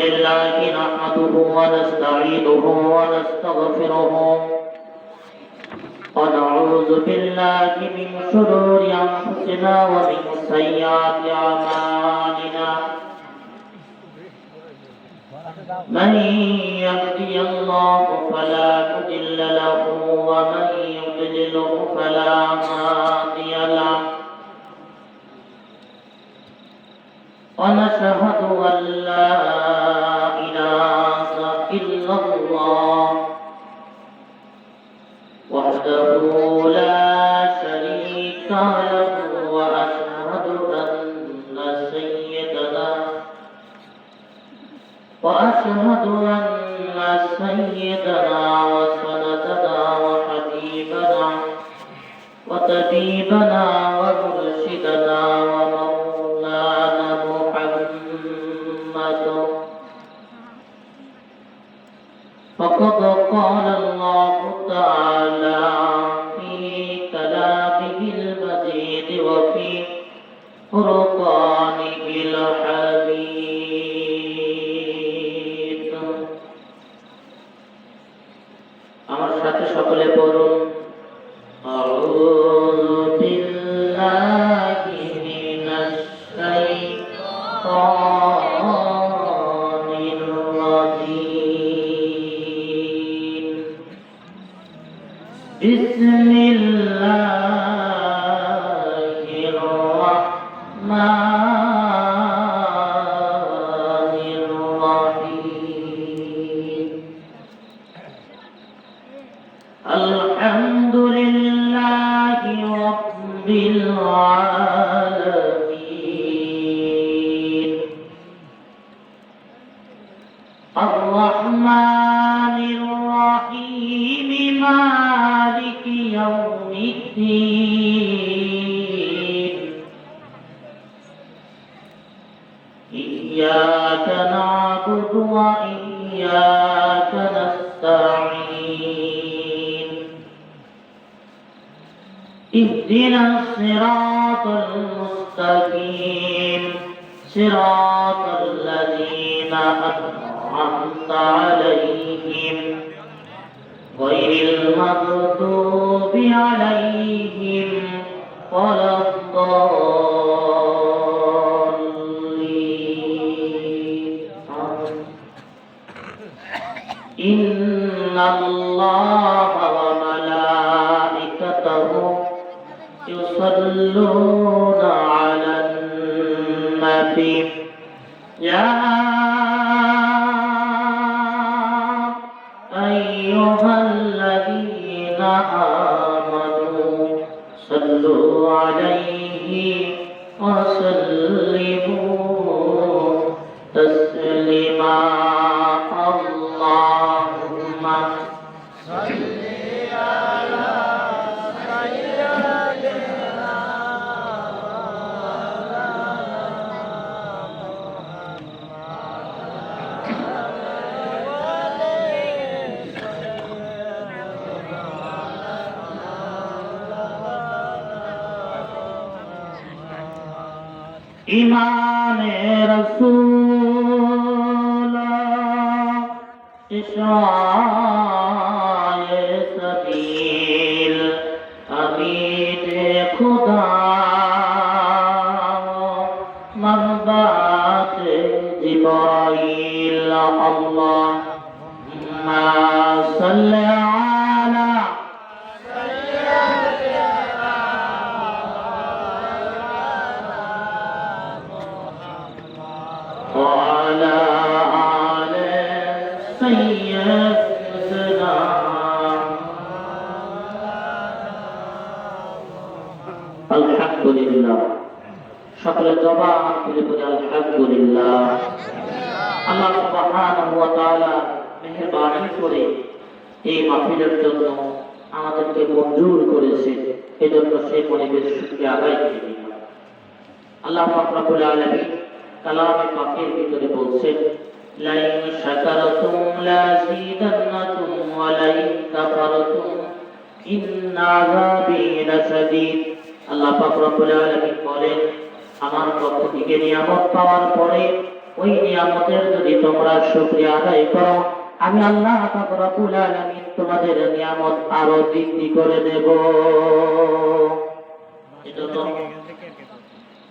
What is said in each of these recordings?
لله نحمده ونستعينه ونستغفره ونعوذ بالله من شرور أنفسنا ومن سيئات أعمالنا من يهدي الله فلا مضل له ومن يضلل فلا هادي له ونشهد أن لا إله إلا الله وحده لا شريك له وأشهد أن سيدنا وسندنا وحبيبنا وطبيبنا ومرشدنا ومولانا محمد فقد قال الله تعالى في كلامه المجيد وفي فرقانه الحميد আমার সাথে সকলে পড়ুন আউযু বিল্লাহি মিনাশ শাইতানির রাজীম বিসমিল্লাহির রাহমানির রাহিম আলহামদুলিল্লাহি রাব্বিল আলামিন আর-রাহমানির রাহিম মালিকি ইয়াউমিদ্দিন ইয়্যাকা না'বুদু ওয়া ইয়্যাকা নাস্তাঈন اهدنا الصراط المستقيم صراط الذين أنعمت عليهم غير المغضوب عليهم ولا الضالين إن الله وملائكته يصلون على النبي يا أيها الذين آمنوا صلوا عليه وسلموا تسليما اللهم صل على ইমানে রসূল ইশায়ে সাবিল আমিনে খুদা মারবাত জিবরাইল আল্লাহুম্মা সাল্লি আলা وعلى آل سيدنا الحمد لله সকলে জবান খুলে বলি আলহামদুলিল্লাহ আল্লাহ সুবহানাহু ওয়া তাআলা মেহেরবানি করে এই মাহফিলের জন্য আমাদেরকে মঞ্জুর করেছে এজন্য সেই পরিবেশ শুকরিয়া আদায় করি আল্লাহ পাক রব্বুল আলামিন কালামে পাকের ভিতরে বলছেন লাইন শাকারতুম লাযিদান্নাকুম ওয়া লাইন কাফারতুম ইন্না আযাবি লাশাদীদ আল্লাহ পাক রব্বুল আলামিন বলেন আমার পক্ষ থেকে নিয়ামত পাওয়ার পরে ওই নিয়ামতের যদি তোমরা শুকরিয়া আদায় করো, আমি আল্লাহ পাক রব্বুল আলামিন তোমাদের নিয়ামত আরো বৃদ্ধি করে দেব। এজন্য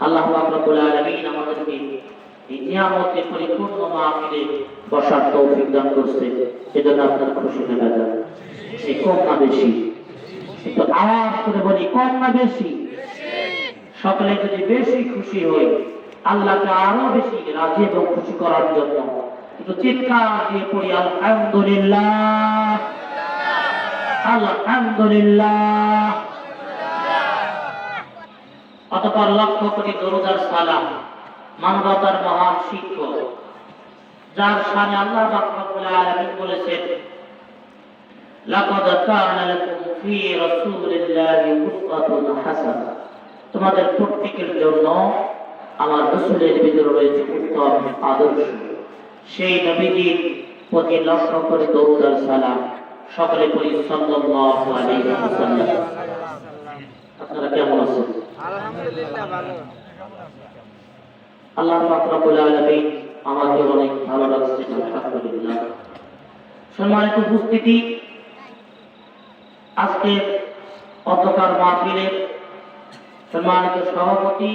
আল্লাহ পাক রব্বুল আলামিন আমাদেরকে এই নিয়ামতে পরিপূর্ণ মাহফিলে বসার তৌফিক দান করছে। এজন্য আপনারা খুশি হয়ে যান। সে কম না বেশি? একটু আওয়াজ করে বলি, কম না বেশি? সকলে যদি বেশি খুশি হই, আল্লাহকে আরো বেশি রাজি এবং খুশি করার জন্য একটু চিৎকার দিয়ে পড়ি আলহামদুলিল্লাহ, আলহামদুলিল্লাহ। অতঃপর লক্ষ্য করি দরুদ আর সালাম মানবতার মহান শিক্ষক, যার শানে আল্লাহ পাক রব্বুল আলামিন বলেছেন, লাকাদ কানা লাকুম ফি রাসূলিল্লাহি উসওয়াতুন হাসানাহ। তোমাদের প্রত্যেকের জন্য আমার রাসূলের ভিতরে রয়েছে উত্তম আদর্শ। সেই নবীজির প্রতি লক্ষ্য করে দরুদ আর সালাম সকলে পড়ি সাল্লাল্লাহু আলাইহি ওয়াসাল্লাম। আপনারা কেমন আছেন? আলহামদুলিল্লাহ ভালো। আল্লাহ পাক রব্বুল আলামিন আমাকে অনেক ভালো রাখছে, আলহামদুলিল্লাহ। সম্মানিত উপস্থিতি, আজকে অন্ধকার মাহফিলের সম্মানিত সভাপতি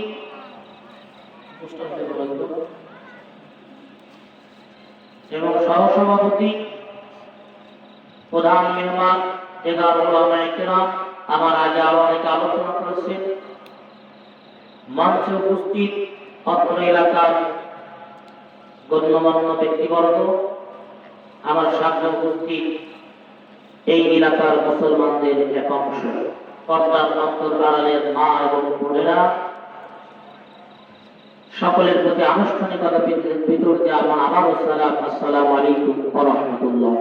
এবং সহসভাপতি, প্রধান মেহমান, আমার আগে আরো অনেক আলোচনা করেছেন। মঞ্চে উপস্থিত অত্র এলাকার গণ্যমান্য ব্যক্তিবর্গ, আমার সামনে উপস্থিত এই এলাকার মুসলমানদের এক অংশ, পর্দার অন্তর আড়ালের মা এবং বোনেরা, সকলের প্রতি আনুষ্ঠানিকতা ভিতর দিয়ে আমার আবারও সালাম, আসসালামু আলাইকুম ওয়া রাহমাতুল্লাহ।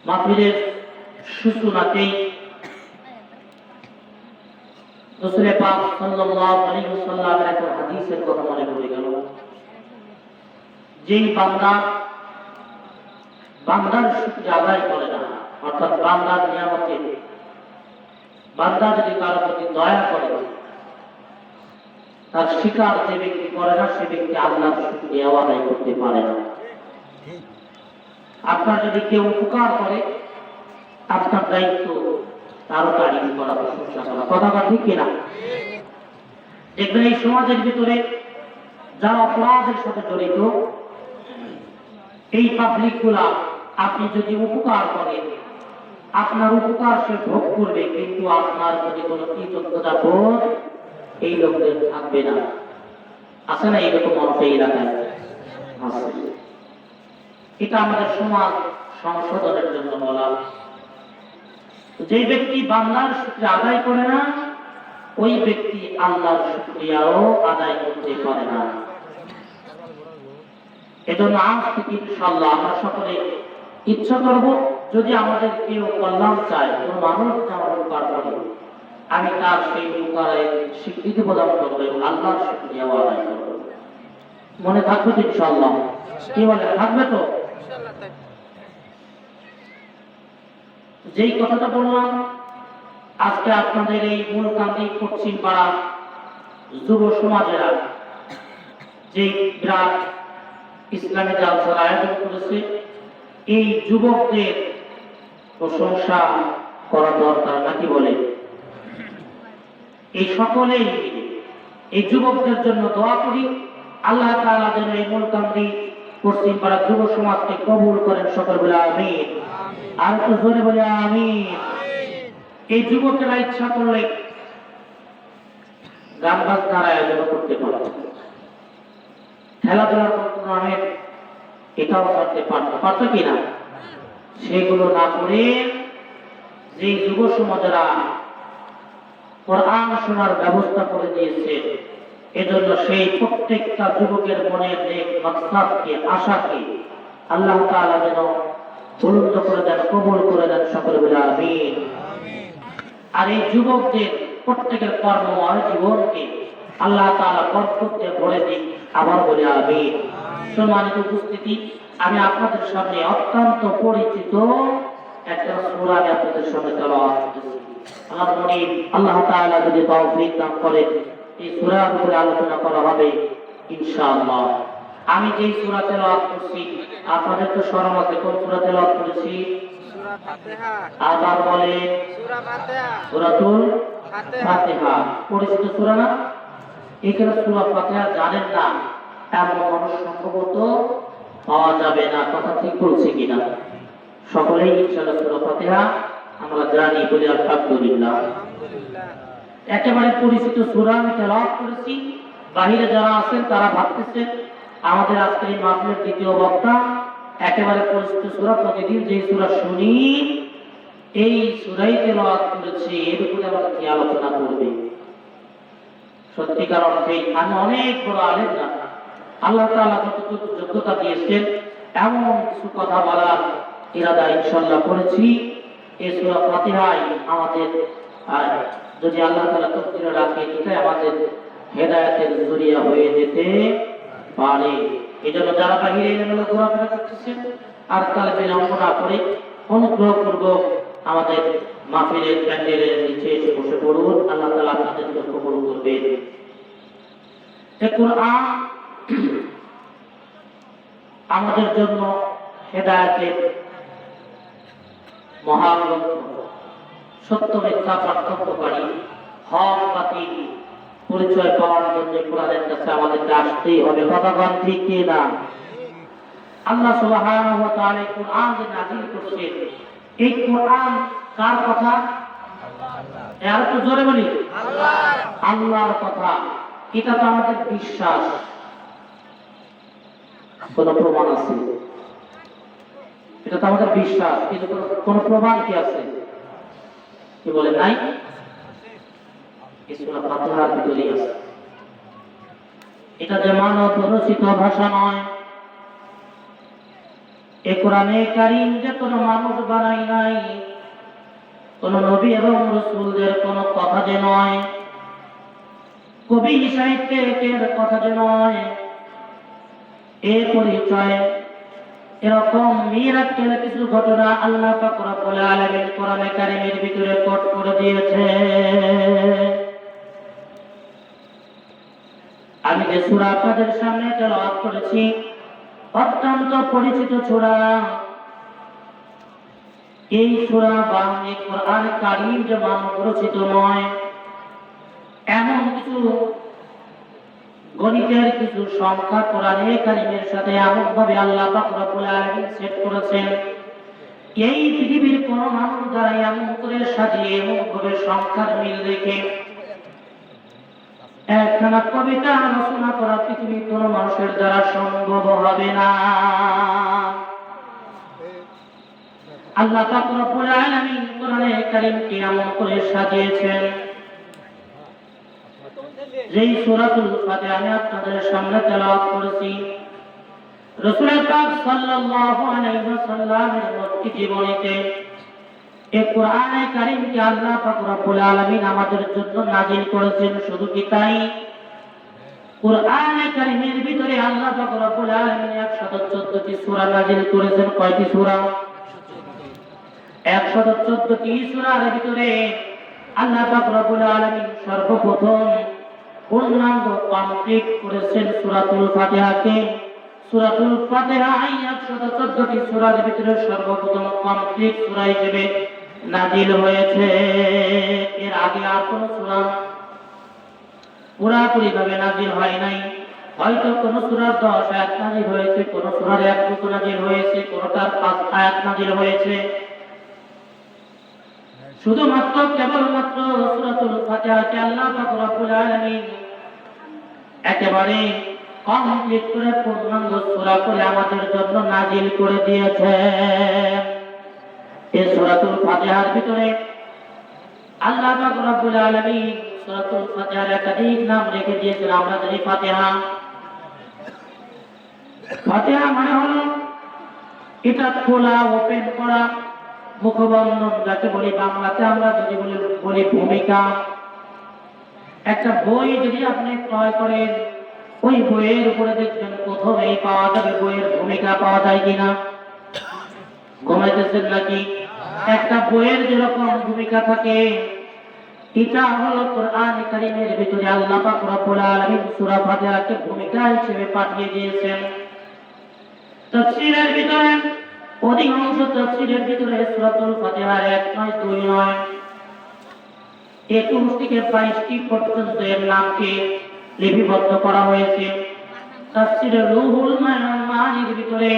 মাহফিলের সূচনাতেই রাসূল পাক সাল্লাল্লাহু আলাইহি ওয়াসাল্লামের একটা হাদিসের কথা মনে পড়ে গেল। যেই বান্দার শুকরিয়া আদায় করে না, অর্থাৎ বান্দার নিয়ামতে বান্দা যদি কারো প্রতি দয়া করে, তার স্বীকার যে ব্যক্তি করে না, সে ব্যক্তি আল্লাহর শুকরিয়া আদায় করতে পারে না। আপনার যদি কেউ উপকার করে, আপনার দায়িত্ব তারও তারিফ করা, প্রশংসা করা। কথা ঠিক কিনা? দেখবেন এই সমাজের ভিতরে যারা অপরাধের সাথে জড়িত, এই পাবলিক গুলা আপনি যদি উপকার করেন, আপনার উপকার সে ভোগ করবে, কিন্তু আপনার প্রতি কোনো কৃতজ্ঞতা বোধ এই লোকদের থাকবে না। আছে না এইরকম মানুষ এই এলাকায়? এটা আমাদের সমাজ সংশোধনের জন্য বলা। যে ব্যক্তি বান্দার শুকরিয়া আদায় করে না, ওই ব্যক্তি আল্লাহর শুকরিয়াও আদায় করতে পারে না। এজন্য আজ থেকে ইনশাআল্লাহ আমরা সকলে ইচ্ছা করব, যদি আমাদের কেউ কল্যাণ চায়, কোন মানুষ আমার উপকার করে, আমি তার সেই উপকারের স্বীকৃতি প্রদান করবো এবং আল্লাহর শুকরিয়া আদায় করবো। মনে থাকবে তো ইনশাআল্লাহ? কি বলে, থাকবে তো? যেই কথাটা বললাম, আজকে আপনাদের এই মূলকান্দি পশ্চিম পাড়া যুব সমাজেরা যে বিরাট ইসলামী জালসার আয়োজন করেছে, এই যুবকদের প্রশংসা করা দরকার, নাকি বলে? এই সকলেই এই যুবকদের জন্য দোয়া করি, আল্লাহ তাআলা যেন এই মূলকান্দি পশ্চিম পাড়া যুব সমাজকে কবুল করেন। সকল বলে আমিন। আর একটু জোরে বলে আমিন। এই যুবকেরা ইচ্ছা করলে গান বাজনার আয়োজন করতে পারে, খেলাধুলার টুর্নামেন্ট এটাও করতে পারতো কিনা? সেগুলো না করে যে যুব সমাজেরা কোরআন শোনার ব্যবস্থা করে দিয়েছে, এজন্য সেই প্রত্যেকটা যুবকের মনের নেক মাকসাদকে, আশাকে আল্লাহ তাআলা যেন বুলন্দ করে দেন, কবুল করে দেন। সকলে বলে আমিন। আর এই যুবকদের প্রত্যেকের কর্মময় জীবনকে আল্লাহ তাআলা বরকত দিয়ে ভরে দিন। আবার বলে আমিন। সম্মানিত উপস্থিতি, আমি আপনাদের সামনে অত্যন্ত পরিচিত একটা সূরা আপনাদের সামনে তেলাওয়াত করতেছি। আমার মনে আল্লাহ তাআলা যদি তৌফিক দান করেন, এই সূরার উপরে আলোচনা করা হবে ইনশাআল্লাহ। আমি যেই সূরা তেলাওয়াত করছি আপনাদের তো স্মরণ আছে কোন সূরা তেলাওয়াত করেছি? সূরা ফাতিহা। আবার বলে সূরা ফাতিহা। সূরাতুল ফাতিহা। ফাতিহা পরিচিত সূরা না? এখানে সূরা ফাতিহা জানেন না এমন মানুষ সম্ভবত পাওয়া যাবে না। কথা ঠিক বলছি কিনা? সকলেই ইনশাআল্লাহ সূরা ফাতিহা আমরা জানি বলি আলহামদুলিল্লাহ। আলহামদুলিল্লাহ। একেবারে পরিচিত সূরা আমি তেলাওয়াত করেছি। বাহিরে যারা আছেন তারা ভাবতেছেন আমাদের আজকের এই মাহফিলের দ্বিতীয় বক্তা একেবারে পরিচিত সূরা, প্রতিদিন যে সূরা শুনি এই সূরাই তেলাওয়াত করেছে, এর উপরে আমরা কি আলোচনা করবে? সত্যিকার অর্থে আমি অনেক বড় আলেম না, আল্লাহ তাআলা যতটুকু যোগ্যতা দিয়েছেন এমন কিছু কথা বলার ইরাদা ইনশাআল্লাহ করেছি। এই সূরা ফাতিহাই আমাদের যদি আল্লাহ তাআলা তকদিরে রাখে এটাই আমাদের হেদায়েতের জরিয়া হয়ে যেতে পারে। এজন্য যারা বাহিরে এলোমেলো ঘোরাফেরা করতেছেন আর কাল বিলম্ব না করে অনুগ্রহ করব আমাদের মাহফিলের প্যান্ডেলের নিচে এসে বসে পড়ুন। আল্লাহ তাআলা আপনাদেরকে কবুল করবেন। এই কোরআন আমাদের জন্য হেদায়েতের মহাগ্রন্থ, সত্য মিথ্যা পার্থক্যকারী, হক বাতিল পরিচয় পাওয়ার জন্য কোরআনের কাছে আমাদেরকে আসতেই হবে। কথাগণ ঠিক কি না? আল্লাহ সুবহানাহু ওয়া তাআলা কোরআন যে নাযিল করেছেন এই কোরআন কার কথা? আর একটু জোরে বলি আল্লাহর। আল্লাহর কথা। এটা তো আমাদের বিশ্বাস। কোন প্রমাণ আছে? এটা তো আমাদের বিশ্বাস, কিন্তু কোন প্রমাণ কি আছে? কি বলে নাই? সূরা ফাতিহার ভিতরে আছে। এটা যে মানব রচিত ভাষা নয়, এই কোরআনে কারীম যে কোনো মানুষ বানাই নাই, কোন নবী এবং রাসূলদের কোনো কথা যে নয়, কবি সাহিত্যিকের কথা যে নয়, এর পরিচয় এরকম মিরাক্কেল কিছু ঘটনা আল্লাহ পাক রব্বুল আলামিন কোরআনে কারীমের ভিতরে কোট করে দিয়েছে। আমি যে সূরা আপনাদের সামনে তেলাওয়াত করেছি অত্যন্ত পরিচিত সূরা। এই সূরা বা এই কোরআন কারীম যে মানব রচিত নয়, এমন কিছু গণিতের কিছু সংখ্যা কোরআনে কারীমের সাথে এমনভাবে আল্লাহ পাক রব্বুল আলামিন সেট করেছেন, এই পৃথিবীর কোন মানুষ দ্বারা এমন করে সাজিয়ে এমনভাবে সংখ্যার মিল রেখে একখানা কবিতা রচনা করা পৃথিবীর কোন মানুষের দ্বারা সম্ভব হবে না। আল্লাহ পাক রব্বুল আলামিন কোরআনে কারীমকে এমন করে সাজিয়েছেন, যেই সূরাতুল ফাতিহা আমি আপনাদের সামনে তেলাওয়াত করেছি রাসূল পাক সাল্লাল্লাহু আলাইহি ওয়াসাল্লামের মক্কি জীবনীতে এই কোরআনে কারীমকে আল্লাহ পাক রব্বুল আলামিন আমাদের জন্য নাযিল করেছেন। শুধু কি তাই, কোরআনে কারীমের ভিতরে আল্লাহ পাক রব্বুল আলামিন 114টি সূরা নাযিল করেছেন। কয়টি সূরা? 114টি সূরার ভিতরে আল্লাহ পাক রব্বুল আলামিন সর্বপ্রথম পূর্ণাঙ্গ কমপ্লিট করেছেন সূরাতুল ফাতিহাকে। সূরাতুল ফাতিহা 114টি সূরার ভিতরে সর্বপ্রথম কমপ্লিট সূরা হিসেবে নাযিল হয়েছে। এর আগে আর কোন সূরা পুরাপুরি ভাবে নাযিল হয় নাই। হয়তো কোন সূরার 10 আয়াত নাযিল হয়েছে, কোন সূরার 1 টুকু নাযিল হয়েছে, কোনটার 5 আয়াত নাযিল হয়েছে। শুধুমাত্র কেবলমাত্র সূরাতুল ফাতিহাকে আল্লাহ পাক রব্বুল আলামিন একেবারে কমপ্লিট করে পূর্ণাঙ্গ সূরা করে আমাদের জন্য নাযিল করে দিয়েছে। এই সূরাতুল ফাতিহার ভিতরে আল্লাহ পাক রব্বুল আলামিন সূরাতুল ফাতিহার একাধিক নাম রেখে দিয়েছেন। আমরা জানি ফাতিহা, ফাতিহা মানে হলো এটা খোলা, ওপেন করা, মুখবন্ধন যাকে বলি বাংলাতে আমরা যদি বলি ভূমিকা। একটা বই যদি আপনি ক্রয় করেন, ওই বইয়ের উপরে দেখবেন প্রথমেই পাওয়া যাবে বইয়ের ভূমিকা পাওয়া যায় কিনা। ঘুমাইতেছেন নাকি? একটা বইয়ের যেরকম ভূমিকা থাকে এটা হলো কোরআন কারীমের ভিতরে আল্লাহ পাক রব্বুল আলামিন সূরা ফাতিহাকে ভূমিকা হিসেবে পাঠিয়ে দিয়েছেন। তাফসীরের ভিতরে অধিকাংশ তাফসীরের ভিতরে সূরাতুল ফাতিহার 1 নয় 2 নয় 21 থেকে 22টি পর্যন্ত এর নামকে লিপিবদ্ধ করা হয়েছে। তাফসীরে রুহুল মানির ভিতরে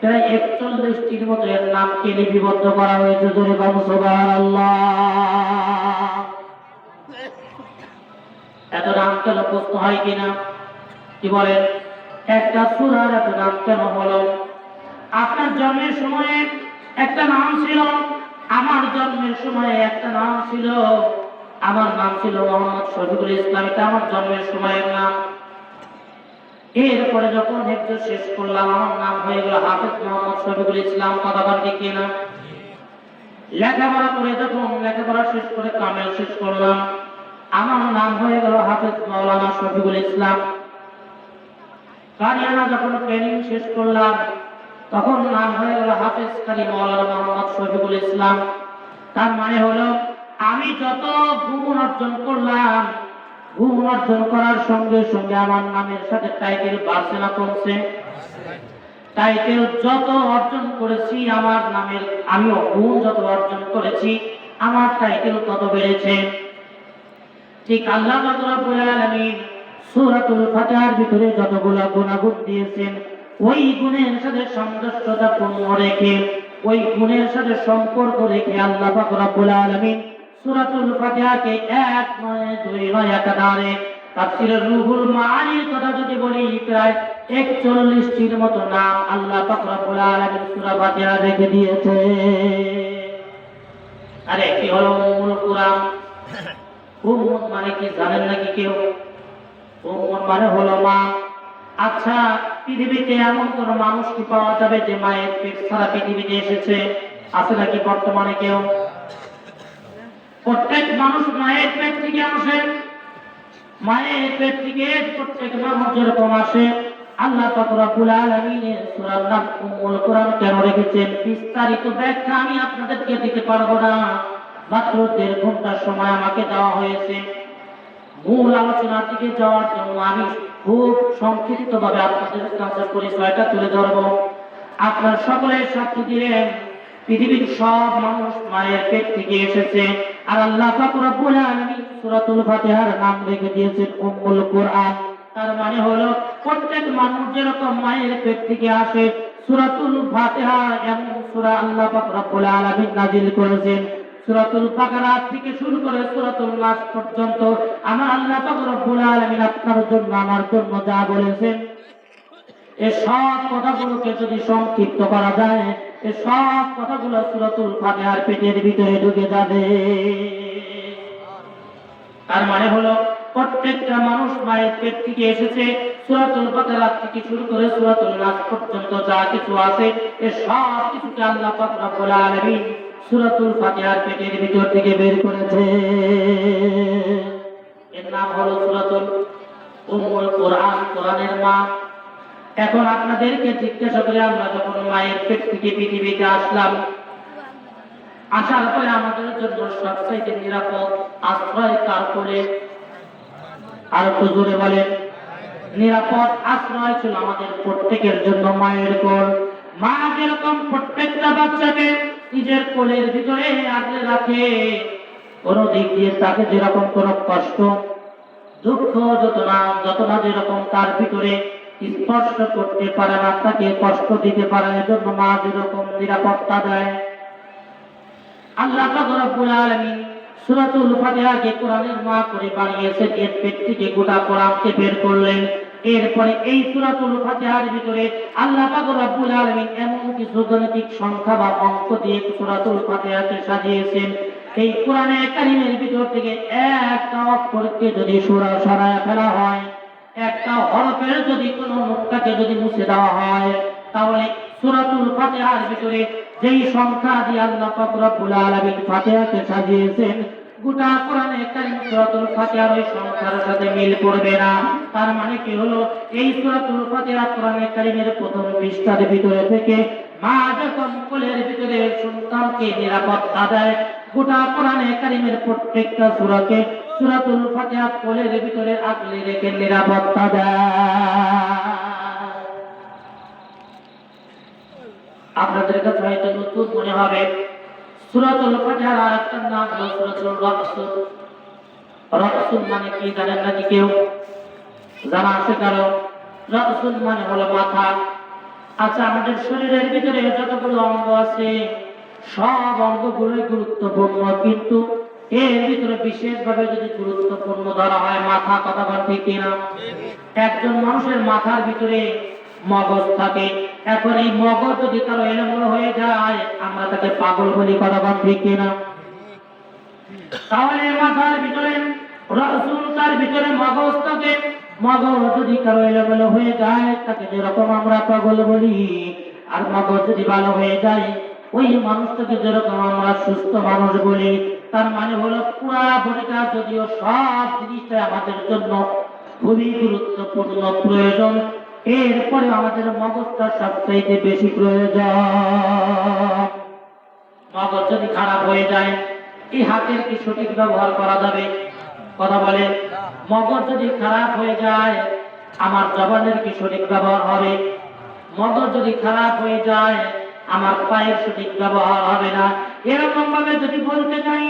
প্রায় 41টির মতো এর নামকে লিপিবদ্ধ করা হয়েছে। জোরে বলুন সুবহানাল্লাহ। এত নাম কেন প্রশ্ন হয় কিনা? কি বলেন, একটা সূরার এত নাম কেন হলো? আপনার জন্মের সময়ে একটা নাম ছিল, আমার জন্মের সময়ে একটা নাম ছিল। আমার নাম ছিল মোহাম্মদ শফিকুল ইসলাম, এটা আমার জন্মের সময়ের নাম। এরপরে যখন হেফজ শেষ করলাম, আমার নাম হয়ে গেল হাফেজ মোহাম্মদ শফিকুল ইসলাম। কথা বলেন ঠিক কিনা? লেখাপড়া করে যখন লেখাপড়া শেষ করে কামেল শেষ করলাম, আমার নাম হয়ে গেল হাফেজ মাওলানা শফিকুল ইসলাম। কারিয়ানা যখন ট্রেনিং শেষ করলাম, তখন নাম হয়ে গেল হাফেজ কারি মাওলানা মোহাম্মদ শফিকুল ইসলাম। তার মানে হলো আমি যত গুণ অর্জন করলাম, গুণ অর্জন করার সঙ্গে সঙ্গে আমার নামের সাথে টাইটেল বাড়ছে না কমছে? টাইটেল যত অর্জন করেছি আমার নামের, আমিও গুণ যত অর্জন করেছি আমার টাইটেল তত বেড়েছে। ঠিক আল্লাহ পাক রব্বুল আলামিন সূরাতুল ফাতিহার ভিতরে যতগুলো গুণাগুণ দিয়েছেন, ওই গুণের সাথে সামঞ্জস্যতাপূর্ণ রেখে, ওই গুণের সাথে সম্পর্ক রেখে আল্লাহ পাক রব্বুল আলামিন সূরাতুল ফাতিহাকে 1 নয় 2 নয় একাধারে তাফসীরের রুহুল মানির কথা যদি বলি, প্রায় 41টির মতো নাম আল্লাহ পাক রব্বুল আলামিন সূরা ফাতিহা রেখে দিয়েছে। আরে কি হলো উম্মুল কুরআন? উম্মত মানে কি জানেন নাকি কেউ? উম্মত মানে হলো মা। আচ্ছা, পৃথিবীতে এমন কোন মানুষ কি পাওয়া যাবে যে মায়ের পেট ছাড়া পৃথিবীতে এসেছে? আছে নাকি বর্তমানে কেউ? প্রত্যেক মানুষ মায়ের পেট থেকে আসে। মায়ের পেট থেকে প্রত্যেক মানুষ যেরকম আসে, আল্লাহ পাক রব্বুল আলামিন সূরার নাম উম্মুল কুরআন কেন রেখেছেন, বিস্তারিত ব্যাখ্যা আমি আপনাদেরকে দিতে পারবো না। মাত্র 1.5 ঘন্টার সময় আমাকে দেওয়া হয়েছে। মূল আলোচনার দিকে যাওয়ার জন্য আমি খুব সংক্ষিপ্তভাবে আপনাদের কাছে পরিচয়টা তুলে ধরব। আপনার সকলের সাথে দিলেন পৃথিবীর সব মানুষ মায়ের পেট থেকে এসেছে, আর আল্লাহ পাক রব্বুল আলামিন সূরাতুল ফাতিহার নাম রেখে দিয়েছেন উম্মুল কুরআন। তার মানে হলো প্রত্যেক মানুষ যেরকম মায়ের পেট থেকে আসে, সূরাতুল ফাতিহা এমন সূরা আল্লাহ পাক রব্বুল আলামিন নাযিল করেছেন। সূরাতুল বাকারা থেকে শুরু করে সূরাতুল নাস পর্যন্ত আমার আল্লাহ পাক রব্বুল আলামিন আপনার জন্য আমার জন্য যা বলেছেন, এই সব কথাগুলোকে যদি সংক্ষিপ্ত করা যায়, এই সব কথাগুলো সূরাতুল ফাতিহার পেটের ভিতরে ঢুকে যাবে। তার মানে হলো প্রত্যেকটা মানুষ মায়ের পেট থেকে এসেছে। সূরাতুল বাকারা থেকে শুরু করে সূরাতুল নাস পর্যন্ত যা কিছু আছে, এই সব কিছুকে আল্লাহ পাক রব্বুল আলামিন সূরাতুল ফাতিহার পেটের ভিতর থেকে বের করেছে। এর নাম হলো সূরাতুল উম্মুল কুরআন, কোরআনের মা। এখন আপনাদেরকে জিজ্ঞাসা করে, আমরা যখন মায়ের পেট থেকে পৃথিবীতে আসলাম, আসার পরে আমাদের জন্য সবচেয়ে নিরাপদ আশ্রয় কার কোলে? আর একটু জোরে বলেন। নিরাপদ আশ্রয় ছিল আমাদের প্রত্যেকের জন্য মায়ের কোল। মা যেরকম প্রত্যেকটা বাচ্চাকে নিজের কোলের ভিতরে আগলে রাখে, কোন দিক দিয়ে তাকে যেরকম কোন কষ্ট, দুঃখ, যতনা যেরকম তার ভিতরে স্পর্শ করতে পারে না, তাকে কষ্ট দিতে পারে না, এজন্য মা যেরকম নিরাপত্তা দেয়। আল্লাহ পাক রব্বুল আলামিন সূরাতুল ফাতিহাকে কোরআনের মা করে বানিয়েছেন। এর পেট থেকে গোটা কোরআনকে বের করলেন। এরপরে এই সূরাতুল ফাতিহার ভিতরে আল্লাহ পাক রব্বুল আলামিন এমন কিছু গাণিতিক সংখ্যা বা অঙ্ক দিয়ে সূরাতুল ফাতিহাকে সাজিয়েছেন। এই কোরআনে কারীমের ভিতর থেকে একটা অক্ষরকে যদি সরায় ফেলা হয়, একটা হরফের যদি কোনো নুক্তাকে যদি মুছে দেওয়া হয়, তাহলে সূরাতুল ফাতিহার ভিতরে যেই সংখ্যা দিয়ে আল্লাহ পাক রব্বুল আলামিন ফাতিহাকে সাজিয়েছেন, গোটা কোরআনে কারীম সূরাতুল ফাতিহার ওই সংখ্যার সাথে মিল পড়বে না। তার মানে কি হলো, এই সূরাতুল ফাতিহা কোরআনে কারীমের প্রথম পৃষ্ঠার ভিতরে থেকে মা যখন কোলের ভিতরে সন্তানকে নিরাপত্তা দেয়, গোটা কোরআনে কারীমের প্রত্যেকটা সূরাকে সূরাতুল ফাতিহা কোলের ভিতরে আগলে রেখে নিরাপত্তা দেয়। আপনাদের কাছে হয়তো নতুন মনে হবে, সূরাতুল ফাতিহার আরেকটার নাম হলো সূরাতুল রাসূল। রাসূল মানে কি জানেন নাকি কেউ? জানা আছে কারো? রাসূল মানে হলো মাথা। আচ্ছা, আমাদের শরীরের ভিতরে যতগুলো অঙ্গ আছে সব অঙ্গগুলোই গুরুত্বপূর্ণ, কিন্তু এর ভিতরে বিশেষভাবে যদি গুরুত্বপূর্ণ ধরা হয় মাথা। কথা বল ঠিক কিনা? একজন মানুষের মাথার ভিতরে মগজ থাকে। এখন এই মগজ যদি কারো এলোমেলো হয়ে যায় আমরা তাকে পাগল বলি। কথা বল ঠিক কিনা? তাহলে মাথার ভিতরে রাসূল, তার ভিতরে মগজ থাকে। মগজ যদি কারো এলোমেলো হয়ে যায় তাকে যেরকম আমরা পাগল বলি, আর মগজ যদি ভালো হয়ে যায় ওই মানুষটাকে যেরকম আমরা সুস্থ মানুষ বলি। তার মানে হলো পুরা বডিটা, যদিও সব জিনিসটা আমাদের জন্য খুবই গুরুত্বপূর্ণ প্রয়োজন, এরপরে আমাদের মগজটা সবচাইতে বেশি প্রয়োজন। মগজ যদি খারাপ হয়ে যায় এই হাতের কি সঠিক ব্যবহার করা যাবে? কথা বলে। মগজ যদি খারাপ হয়ে যায় আমার জবানের কি সঠিক ব্যবহার হবে? মগজ যদি খারাপ হয়ে যায় আমার পায়ের সঠিক ব্যবহার হবে না। এরকম ভাবে যদি বলতে চাই,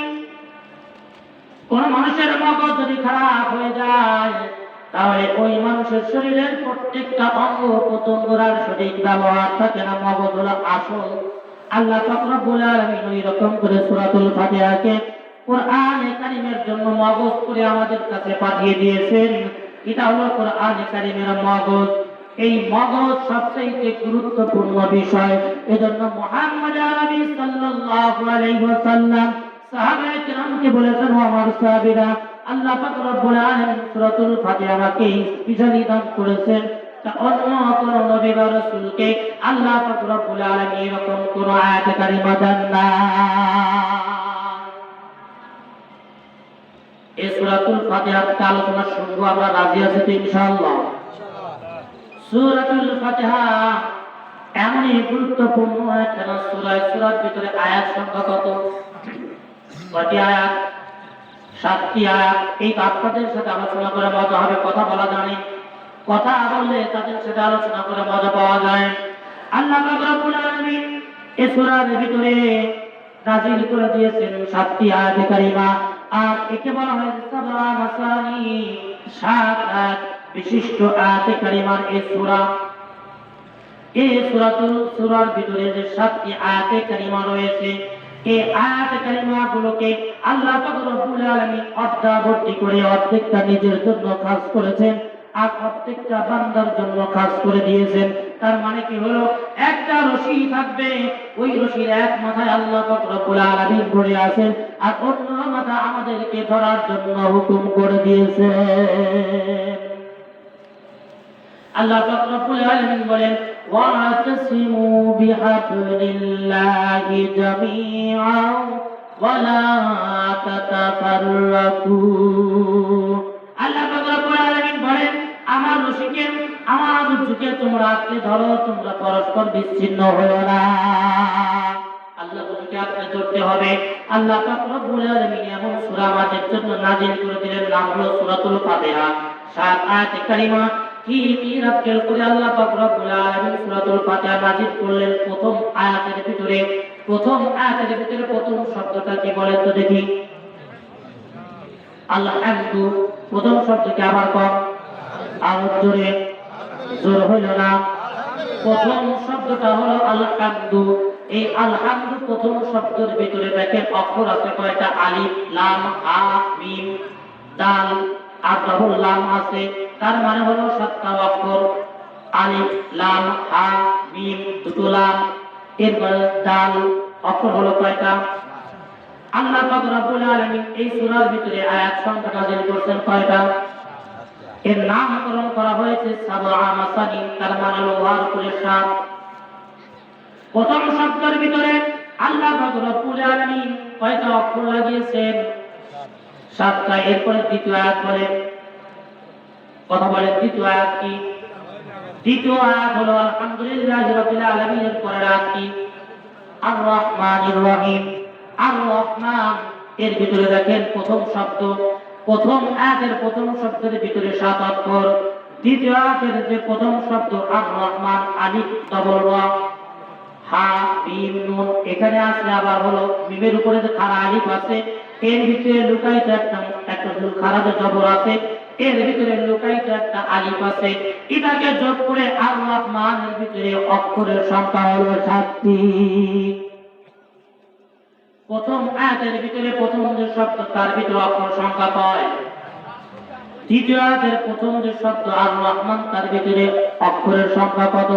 কোন মানুষের মগজ যদি খারাপ হয়ে যায় তাহলে ওই মানুষের শরীরের প্রত্যেকটা অঙ্গ প্রত্যঙ্গের সঠিক ব্যবহার থাকে না। মগজ হলো আসল। আল্লাহ পাক রব্বুল আলামিন ওই রকম করে সূরাতুল ফাতিহাকে কোরআনে কারীমের জন্য মগজ করে আমাদের কাছে পাঠিয়ে দিয়েছেন। এটা হলো কোরআনে কারীমের মগজ। এই মগজ সবচেয়ে গুরুত্বপূর্ণ বিষয়। এজন্য মুহাম্মদ আরবি সাল্লাল্লাহু আলাইহি ওয়াসাল্লাম সাহাবায়ে কেরামকে বলেছেন, ও আমার সাহাবীরা, আল্লাহ পাক রব্বুল আলামিন সূরাতুল ফাতিহাকে স্পেশালি দান করেছেন। তা অন্য কোন নবী বা রাসূলকে আল্লাহ পাক রব্বুল আলামিন এরকম কোন আয়াত কারিমা দেন না। এই সূরাতুল ফাতিহার আলোচনা শুনবো আমরা, রাজি আছি তো ইনশাআল্লাহ? সূরাতুল ফাতিহা এমনই গুরুত্বপূর্ণ একটা সূরা। সূরার ভিতরে আয়াত সংখ্যা কত? কয়টি আয়াত? 7টি আয়াত। এই আপনাদের সাথে আলোচনা করে মজা হবে। কথা বলা জানে, কথা বললে তাদের সাথে আলোচনা করে মজা পাওয়া যায়। আল্লাহ পাক রব্বুল আলামিন এই সূরার ভিতরে নাযিল করে দিয়েছেন 7টি আয়াত কারিমা। আর একে বলা হয় সাবআ মাসানি, 7 আয়াত বিশিষ্ট আয়াত কারিমার এই সূরা। এই সূরার ভিতরে যে 7টি আয়াত কারিমা রয়েছে, এই আয়াত কারিমাগুলোকে আল্লাহ পাক রব্বুল আলামিন অর্ধাবর্তী করে অর্ধেকটা নিজের জন্য খাস করেছেন আর অর্ধেকটা বান্দার জন্য খাস করে দিয়েছেন। তার মানে কি হলো, একটা রশি থাকবে, ওই রশির এক মাথায় আল্লাহ পাক রব্বুল আলামিন ধরে আছেন আর অন্য মাথা আমাদেরকে ধরার জন্য হুকুম করে দিয়েছেন। আল্লাহ পাক রব্বুল আলামিন বলেন, ওয়া'তাসিমু বিহাবলিল্লাহি জামিআন ওয়া লা তাতাফাররাকু। আল্লাহ পাক রব্বুল আলামিন বলেন, আমার রশিকে, আমার রজ্জুকে তোমরা আঁকড়ে ধরো, তোমরা পরস্পর বিচ্ছিন্ন হয়ো না। আল্লাহ রজ্জুকে আঁকড়ে ধরতে হবে। আল্লাহ পাক রব্বুল আলামিন এমন সূরা আমাদের জন্য নাযিল করে দিলেন, নাম হলো সূরাতুল ফাতিহা। 7 আয়াত কারিমা। কি মিরাত খেল করে আল্লাহ পাক রব্বুল আলামিন সূরাতুল ফাতিহা নাযিল করলেন। প্রথম আয়াতের ভিতরে প্রথম শব্দটা কি বলেন তো দেখি? আলহামদু। প্রথম শব্দকে আবার কম, আরো জোরে, জোর হইল না। প্রথম শব্দটা হলো আলহামদু। এই আলহামদু প্রথম শব্দের ভিতরে দেখেন অক্ষর আছে কয়টা? আলিফ, লাম, হা, মিম, দাল আর ডাবল লাম আছে। তার মানে হলো 7টা অক্ষর। আলিফ, লাম, হা, মিম, দুটো লাম, এরপরে দাল। অক্ষর হলো কয়টা? আল্লাহ পাক রব্বুল আলামিন এই সূরার ভিতরে আয়াত সংখ্যা নাযিল করেছেন কয়টা? এর নামকরণ করা হয়েছে সাবআ মাসানি, তার মানে হলো ওয়ার উপরে 7। প্রথম শব্দের ভিতরে আল্লাহ পাক রব্বুল আলামিন কয়টা অক্ষর লাগিয়েছেন? 7টা। এরপরে দ্বিতীয় আয়াত বলে, কথা বলেন দ্বিতীয় আয়াত কি? দ্বিতীয় আয়াত হলো আলহামদুলিল্লাহি রাব্বিল আলামিনের পরের আয়াত কি? আর রহমানির রহিম। আর রহমান এর ভিতরে দেখেন প্রথম শব্দ, প্রথম আয়াতের প্রথম শব্দের ভিতরে 7 অক্ষর, দ্বিতীয় আয়াতের যে প্রথম শব্দ আর রহমান আলিফ ডবল র হা মিম নুন, এখানে আছে আবার হলো মিমের উপরে যে খাড়া আলিফ আছে, এর ভিতরে লুকায়িত একটা খাড়া যে জবর আছে, এর ভিতরে লুকায়িত একটা আলিফ আছে। এটাকে যোগ করে আর রহমানের ভিতরে অক্ষরের সংখ্যা হলো 7টি। প্রথম আয়াতের ভিতরে প্রথম যে শব্দ তার ভিতরে অক্ষর সংখ্যা কয়? দ্বিতীয় আয়াতের প্রথম যে শব্দ আর রহমান তার ভিতরে অক্ষরের সংখ্যা কত?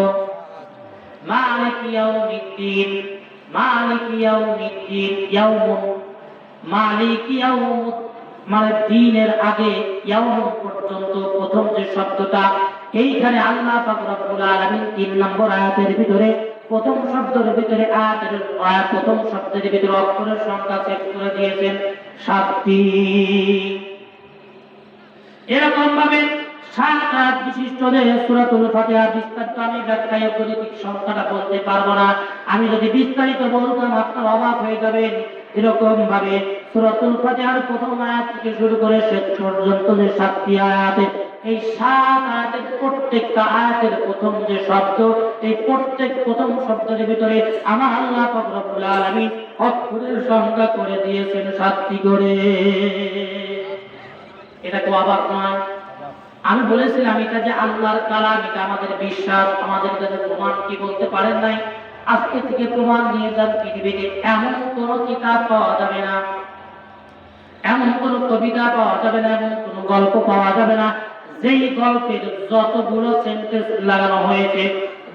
মালিক ইয়াউমিদ্দিন, মালিক ইয়াউমিদ্দিন, ইয়াউমুন, মালিক ইয়াউম মানে দিনের আগে ইয়াউম পর্যন্ত প্রথম যে শব্দটা, এইখানে আল্লাহ পাক রব্বুল আলামিন 3 নম্বর আয়াতের ভিতরে প্রথম শব্দের ভিতরে প্রথম শব্দের ভিতরে অক্ষরের সংখ্যা সেট করে দিয়েছেন 7টি। এরকম ভাবে 7 আয়াত বিশিষ্ট যে সূরাতুল ফাতিহা, বিস্তারিত আমি ব্যাখ্যায় গণিতিক সংখ্যাটা বলতে পারবো না, আমি যদি বিস্তারিত বলতাম আপনারা অবাক হয়ে যাবেন। এরকম ভাবে সূরাতুল ফাতিহার প্রথম আয়াত থেকে শুরু করে শেষ পর্যন্ত যে 7টি আয়াত, এই 7 আয়াতের প্রত্যেকটা আয়াতের প্রথম যে শব্দ, এই প্রত্যেক প্রথম শব্দের ভিতরে আমার আল্লাহ পাক রব্বুল আলামিন অক্ষরের সংখ্যা করে দিয়েছেন 7টি করে। এটা তো অবাক নয়? আমি বলেছিলাম এটা যে আল্লাহর কালাম, এটা আমাদের বিশ্বাস, আমাদের কাছে প্রমাণ কি বলতে পারেন নাই? আজকে থেকে প্রমাণ নিয়ে যান পৃথিবীতে এমন কোন কিতাব পাওয়া যাবে না, এমন কোন কবিতা পাওয়া যাবে না, এমন কোন গল্প পাওয়া যাবে না যেই গল্পের যতগুলো সেন্টেন্স লাগানো হয়েছে,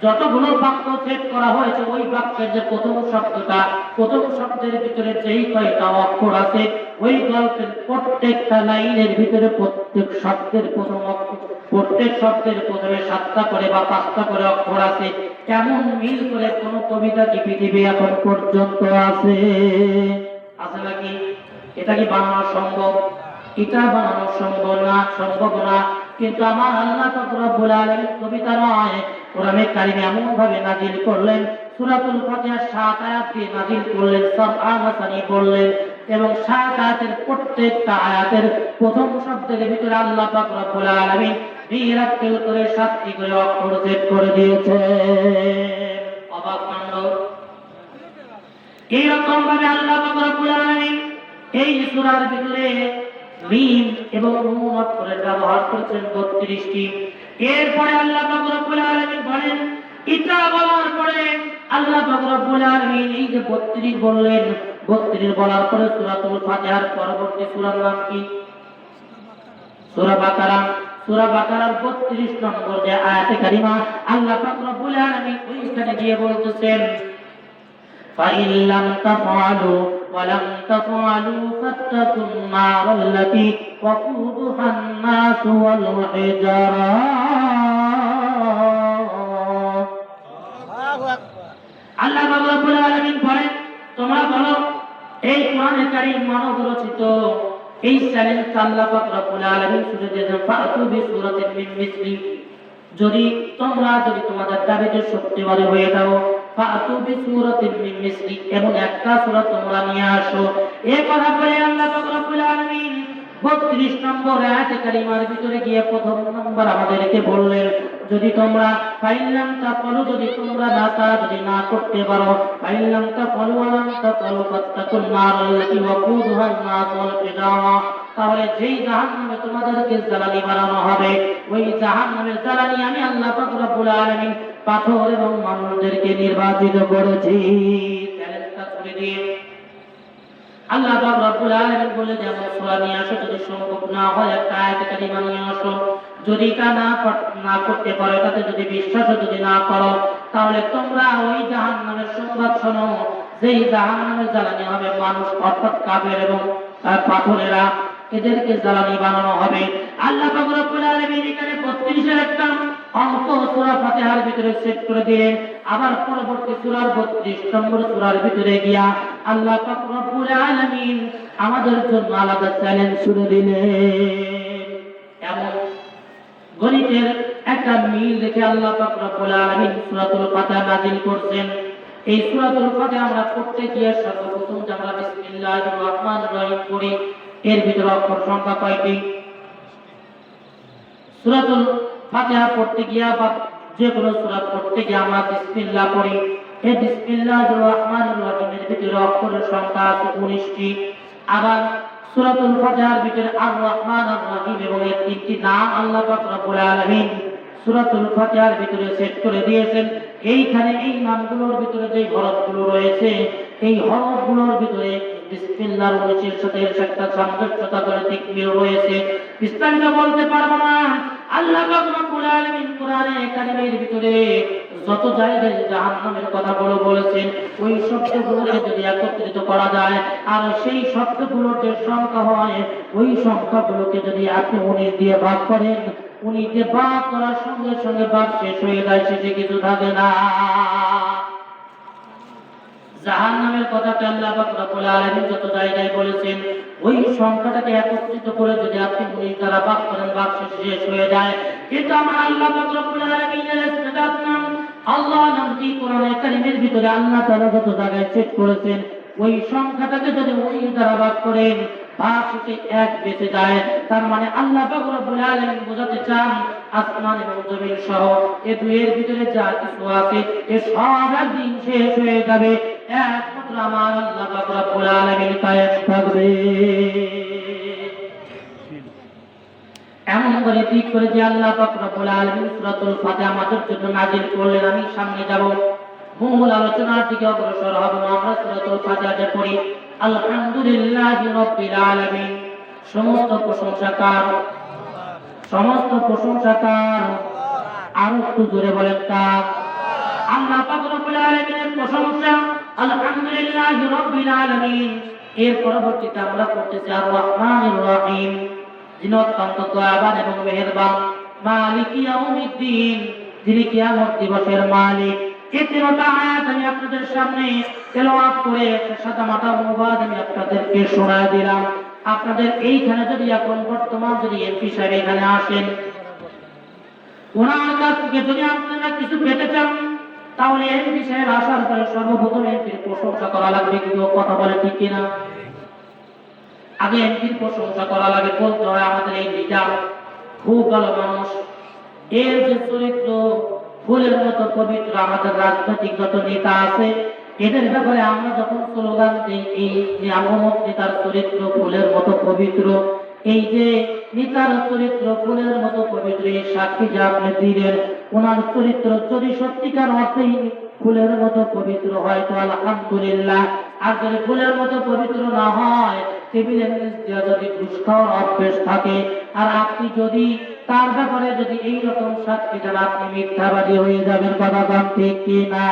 যতগুলো বাক্য সেট করা হয়েছে, ওই বাক্যের যে প্রথম শব্দটা, প্রথম শব্দের ভিতরে যেই কয়টা অক্ষর আছে, ওই গল্পের প্রত্যেকটা লাইনের ভিতরে প্রত্যেক শব্দের প্রথম অক্ষর, প্রত্যেক শব্দের প্রথমে 7টা করে বা 5টা করে অক্ষর আছে। কেমন মিল করে কোন কবিতা কি পৃথিবী এখন পর্যন্ত আছে? আছে নাকি? এটা কি বানানো সম্ভব? এটা বানানো সম্ভব না, সম্ভব না। কিন্তু আমার আল্লাহ পাক রব্বুল আলামিন কবিতা নয়, কোরআনে কারীমে এমন ভাবে নাযিল করলেন, সূরাতুল ফাতিহা 7 আয়াত দিয়ে নাযিল করলেন, সাবআ মাসানি বললেন, এবং 7 আয়াতের প্রত্যেকটা আয়াতের প্রথম শব্দের ভিতরে আল্লাহ পাক রব্বুল আলামিন মিরাক্কেল করে 7টি করে অক্ষর সেট করে দিয়েছেন। অবাক কাণ্ড। এইরকম ভাবে আল্লাহ পাক রব্বুল আলামিন এই সূরার ভিতরে মিম এবং নুন অক্ষরের ব্যবহার করেছেন 32টি। এরপরে আল্লাহ পাক রব্বুল আলামিন বলেন, এটা বলার পরে আল্লাহ পাক রব্বুল আলামিন এই যে 32 বললেন, 32 বলার পরে সূরাতুল ফাতিহার পরবর্তী সূরার নাম কি? সূরা বাকারা। সূরা বাকারার 32 নম্বর যে আয়াতে কারিমা, আল্লাহ পাক রব্বুল আলামিন ওইখানে গিয়ে বলতেছেন, فَإِن لَّمْ تَفْعَلُوا وَلَمْ تَفْعَلُوا فَاتَّقُوا النَّارَ الَّتِي وَقُودُهَا النَّاسُ وَالْحِجَارَةُ। আল্লাহ পাক রব্বুল আলামিন বলেন, তোমরা বলো এই কোরআনে কারীম মানব রচিত, এই চ্যালেঞ্জ আল্লাহ পাক রব্বুল আলামিন শুনে দিয়েছেন, ফাতু বিসূরাতিন মিন মিসলি, যদি তোমাদের দাবিতে সত্যিকারে হয়ে যাও, ফাতু বিসূরাতিন মিন মিসলি, এমন একটা সূরা তোমরা নিয়ে আসো। এই কথা বলে আল্লাহ পাক রব্বুল আলামিন 32 নম্বর আয়াতে কারিমার ভিতরে গিয়ে প্রথম নম্বর আমাদেরকে বললেন, যদি তোমরা ফাইলাম তাফালু, যদি তোমরা যদি না করতে পারো, ফাইলাম তাফালু ওয়ালাম তাফালু ফাত্তাকুন নারাল্লাতী ওয়াকুদুহা আন-নাস ওয়াল হিজারা, তাহলে যেই জাহান্নামে তোমাদেরকে জ্বালানি বানানো হবে, ওই জাহান্নামের জ্বালানি আমি আল্লাহ পাক রব্বুল আলামিন পাথর এবং মানুষদেরকে নির্বাচিত করেছি। চ্যালেঞ্জটা ছুড়ে দিয়ে আল্লাহ পাক রব্বুল আলামিন বলে, যেমন সূরা নিয়ে আসো, যদি সম্ভব না হয় একটা আয়াত কারিমা নিয়ে আসো, যদি তা না করতে পারো, তাতে যদি বিশ্বাস যদি না করো, তাহলে তোমরা ওই জাহান্নামের সংবাদ শোনো, যেই জাহান্নামের জ্বালানি হবে মানুষ অর্থাৎ কাফের এবং পাথরেরা, এদেরকে জ্বালানি বানানো হবে। আল্লাহ পাক রব্বুল আলামিন এখানে 32 একটা অঙ্ক সূরা ফাতিহার ভিতরে সেট করে দিলেন। আবার পরবর্তী সূরার 32 নম্বর সূরার ভিতরে গিয়া আল্লাহ পাক রব্বুল আলামিন আমাদের জন্য আলাদা চ্যালেঞ্জ শুরু দিলেন। এমন গণিতের একটা মিল দেখে আল্লাহ পাক রব্বুল আলামিন সূরাতুল ফাতিহা নাযিল করছেন। এই সূরাতুল ফাতিহা আমরা পড়তে গিয়ে সর্বপ্রথম যে আমরা বিসমিল্লাহির রহমানির রহিম পড়ি, এর ভিতরে অক্ষর সংখ্যা কয়টি? সূরাতুল ফাতিহা পড়তে গিয়ে বা যে কোনো সূরা পড়তে গিয়ে আমরা বিসমিল্লাহ পড়ি। এই বিসমিল্লাহির রহমানির রহিমের ভিতরে অক্ষরের সংখ্যা আছে 19টি। আবার সূরাতুল ফাতিহার ভিতরে আর রহমান আর রহিম এবং এর তিনটি নাম আল্লাহ পাক রব্বুল আলামিন সূরাতুল ফাতিহার ভিতরে সেট করে দিয়েছেন। এইখানে এই নামগুলোর ভিতরে যে হরফগুলো রয়েছে, এই হরফগুলোর ভিতরে বিসমিল্লাহর 19 এর সাথে এর একটা সামঞ্জস্যতা করে তাকবীর রয়েছে। বিস্তারিত বলতে পারবো না। আল্লাহ পাক রব্বুল আলামিন কোরআনে কারীমের ভিতরে যত জায়গায় জাহান্নামের কথাগুলো বলেছেন, ওই শব্দগুলোকে যদি একত্রিত করা যায় আর সেই শব্দগুলোর যে সংখ্যা হয়, ওই সংখ্যাগুলোকে যদি আপনি 19 দিয়ে ভাগ করেন, 19 দিয়ে ভাগ করার সঙ্গে সঙ্গে ভাগ শেষ হয়ে যায়, শেষে কিছু থাকে না। জাহান্নামের কথাটা আল্লাহ পাক রব্বুল আলামিন যত জায়গায় বলেছেন, ওই সংখ্যাটাকে একত্রিত করে যদি আপনি 19 দ্বারা ভাগ করেন, ভাগ শেষ হয়ে যায়। কিন্তু আমার আল্লাহ পাক রব্বুল আলামিনের ইসতিকাত নাম আল্লাহ নামটি কোরআনে কারীমের ভিতরে আল্লাহ তাআলা যত জায়গায় সেট করেছেন, ওই সংখ্যাটাকে যদি 19 দ্বারা ভাগ করেন, ভাগ শেষে 1 বেঁচে যায়। তার মানে আল্লাহ পাক রব্বুল আলামিন বোঝাতে চান, আসমান এবং জমিন সহ এই দুইয়ের ভিতরে যা কিছু আছে, এ সব একদিন শেষ হয়ে যাবে, একমাত্র আমার আল্লাহ পাক রব্বুল আলামিন কায়েম থাকবে। এমন করে ঠিক করে যে আল্লাহ পাক রব্বুল আলামিন সূরাতুল ফাতিহা আমাদের জন্য নাযিল করলেন। আমি সামনে যাব, মূল আলোচনার দিকে অগ্রসর হব। আমরা সূরাতুল ফাতিহাতে পড়ি আলহামদুলিল্লাহি রাব্বিল আলামিন। সমস্ত প্রশংসা কার? সমস্ত প্রশংসা কার? আর একটু জোরে বলেন কার? আল্লাহ পাক রব্বুল আলামিনের প্রশংসা, আলহামদুলিল্লাহি রাব্বিল আলামিন। এর পরবর্তীতে আমরা পড়তেছি আর রহমানির রহিম, যিনি অত্যন্ত দয়াবান এবং মেহেরবান, মালিক ইয়াউমিদ্দিন, যিনি কিয়ামত দিবসের মালিক। এই তিনটা আয়াত আমি আপনাদের সামনে তেলাওয়াত করে সাদা মাথা অনুবাদ আমি আপনাদেরকে শোনায় দিলাম। আপনাদের এইখানে যদি এখন বর্তমান যদি এমপি সাহেব এখানে আসেন, ওনার কাছ থেকে যদি আপনারা কিছু পেতে চান, তাহলে এমপি সাহেব আসার পরে সর্বপ্রথম এমপির প্রশংসা করা লাগবে। কিন্তু কথা বলে ঠিক কিনা? আগে এমপির প্রশংসা করা লাগে, বলতে হয় আমাদের এই লিডার খুব ভালো মানুষ, এর যে চরিত্র ফুলের মতো পবিত্র। আমাদের রাজনৈতিক যত নেতা আছে, এদের ব্যাপারে আমরা যখন স্লোগান দিই, এই যে আমক নেতার চরিত্র ফুলের মতো পবিত্র, এই যে নেতার চরিত্র ফুলের মতো পবিত্র, এই সাক্ষী যে আপনি দিলেন, ওনার চরিত্র যদি সত্যিকার অর্থেই ফুলের মতো পবিত্র হয় তো আলহামদুলিল্লাহ। আর যদি ফুলের মতো পবিত্র না হয়, টেবিলের নিচ দিয়ে যদি ঘুষ খাওয়ার অভ্যেস থাকে, আর আপনি যদি তার ব্যাপারে যদি এইরকম সাক্ষী দেন, আপনি মিথ্যাবাদী হয়ে যাবেন। কথা বলেন ঠিক কিনা?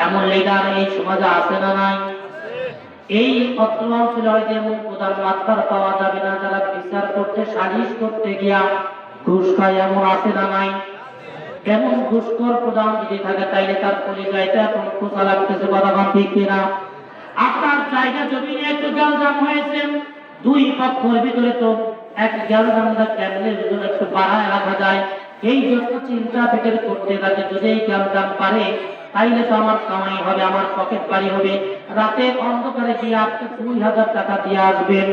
এমন লিডার এই সমাজে আছে না নাই? এই অত্র অঞ্চলে হয়তো এমন প্রধান মাত্রার পাওয়া যাবে না, যারা বিচার করতে সালিশ করতে গিয়া ঘুষ খায়, এমন আছে না নাই? এমন ঘুষখোর প্রধান যদি থাকে, তাইলে তার পরিচয়টা এখন খোঁজা লাগতেছে। কথা বলেন ঠিক কিনা? আপনার জায়গা জমিনে একটু গ্যালজাম হয়েছে, দুই পক্ষের ভিতরে তো এক গ্যালজামটা কেমনে একটু বাড়ায় রাখা যায়, এই জন্য চিন্তা ফিকির করতে থাকে। যদি এই গ্যালজাম পারে, তাইলে তো আমার কামাই হবে, আমার পকেট বাড়ি হবে। রাতে অন্ধকারে গিয়ে আপনি 2000 টাকা দিয়ে আসবেন,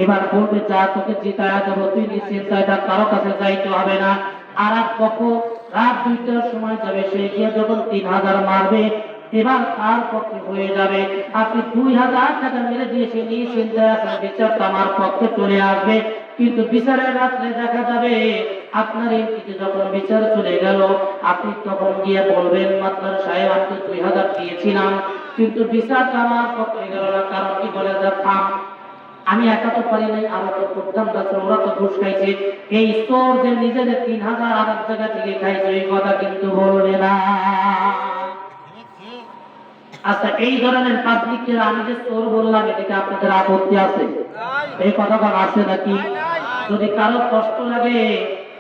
এবার বলবে যা তোকে জিতায়া দেবো, তুই নিশ্চিন্তায় কারো কাছে যাইতে হবে না। আর এক পক্ষ রাত 2টার সময় যাবে, সে গিয়ে যখন 3000 মারবে, এবার তার পক্ষে হয়ে যাবে। আপনি 2000 টাকা মেরে দিয়ে সে নিশ্চিন্তায় আপনার বিচারটা আমার পক্ষে চলে আসবে। কিন্তু বিচারের রাত্রে দেখা যাবে আপনার এমপিতে যখন বিচার চলে গেল, আপনি তখন গিয়ে বলবেন মাতলার সাহেব, আমি তো 2000 দিয়েছিলাম, কিন্তু বিচারটা আমার পক্ষে গেল না। কারণ কি বলে, থাম, আমি একা তো পারি নাই, আরো তো প্রধান আছে, ওরা তো ঘুষ খাইছে। এই চোর যে নিজেদের 3000 আর এক জায়গা থেকে খাইছে, এই কথা কিন্তু বলবে না। আচ্ছা, এই ধরনের পাবলিককে আমি যে চোর বললাম, এটাকে আপনাদের আপত্তি আছে? এই কথাটা আছে নাকি? যদি কারো কষ্ট লাগে,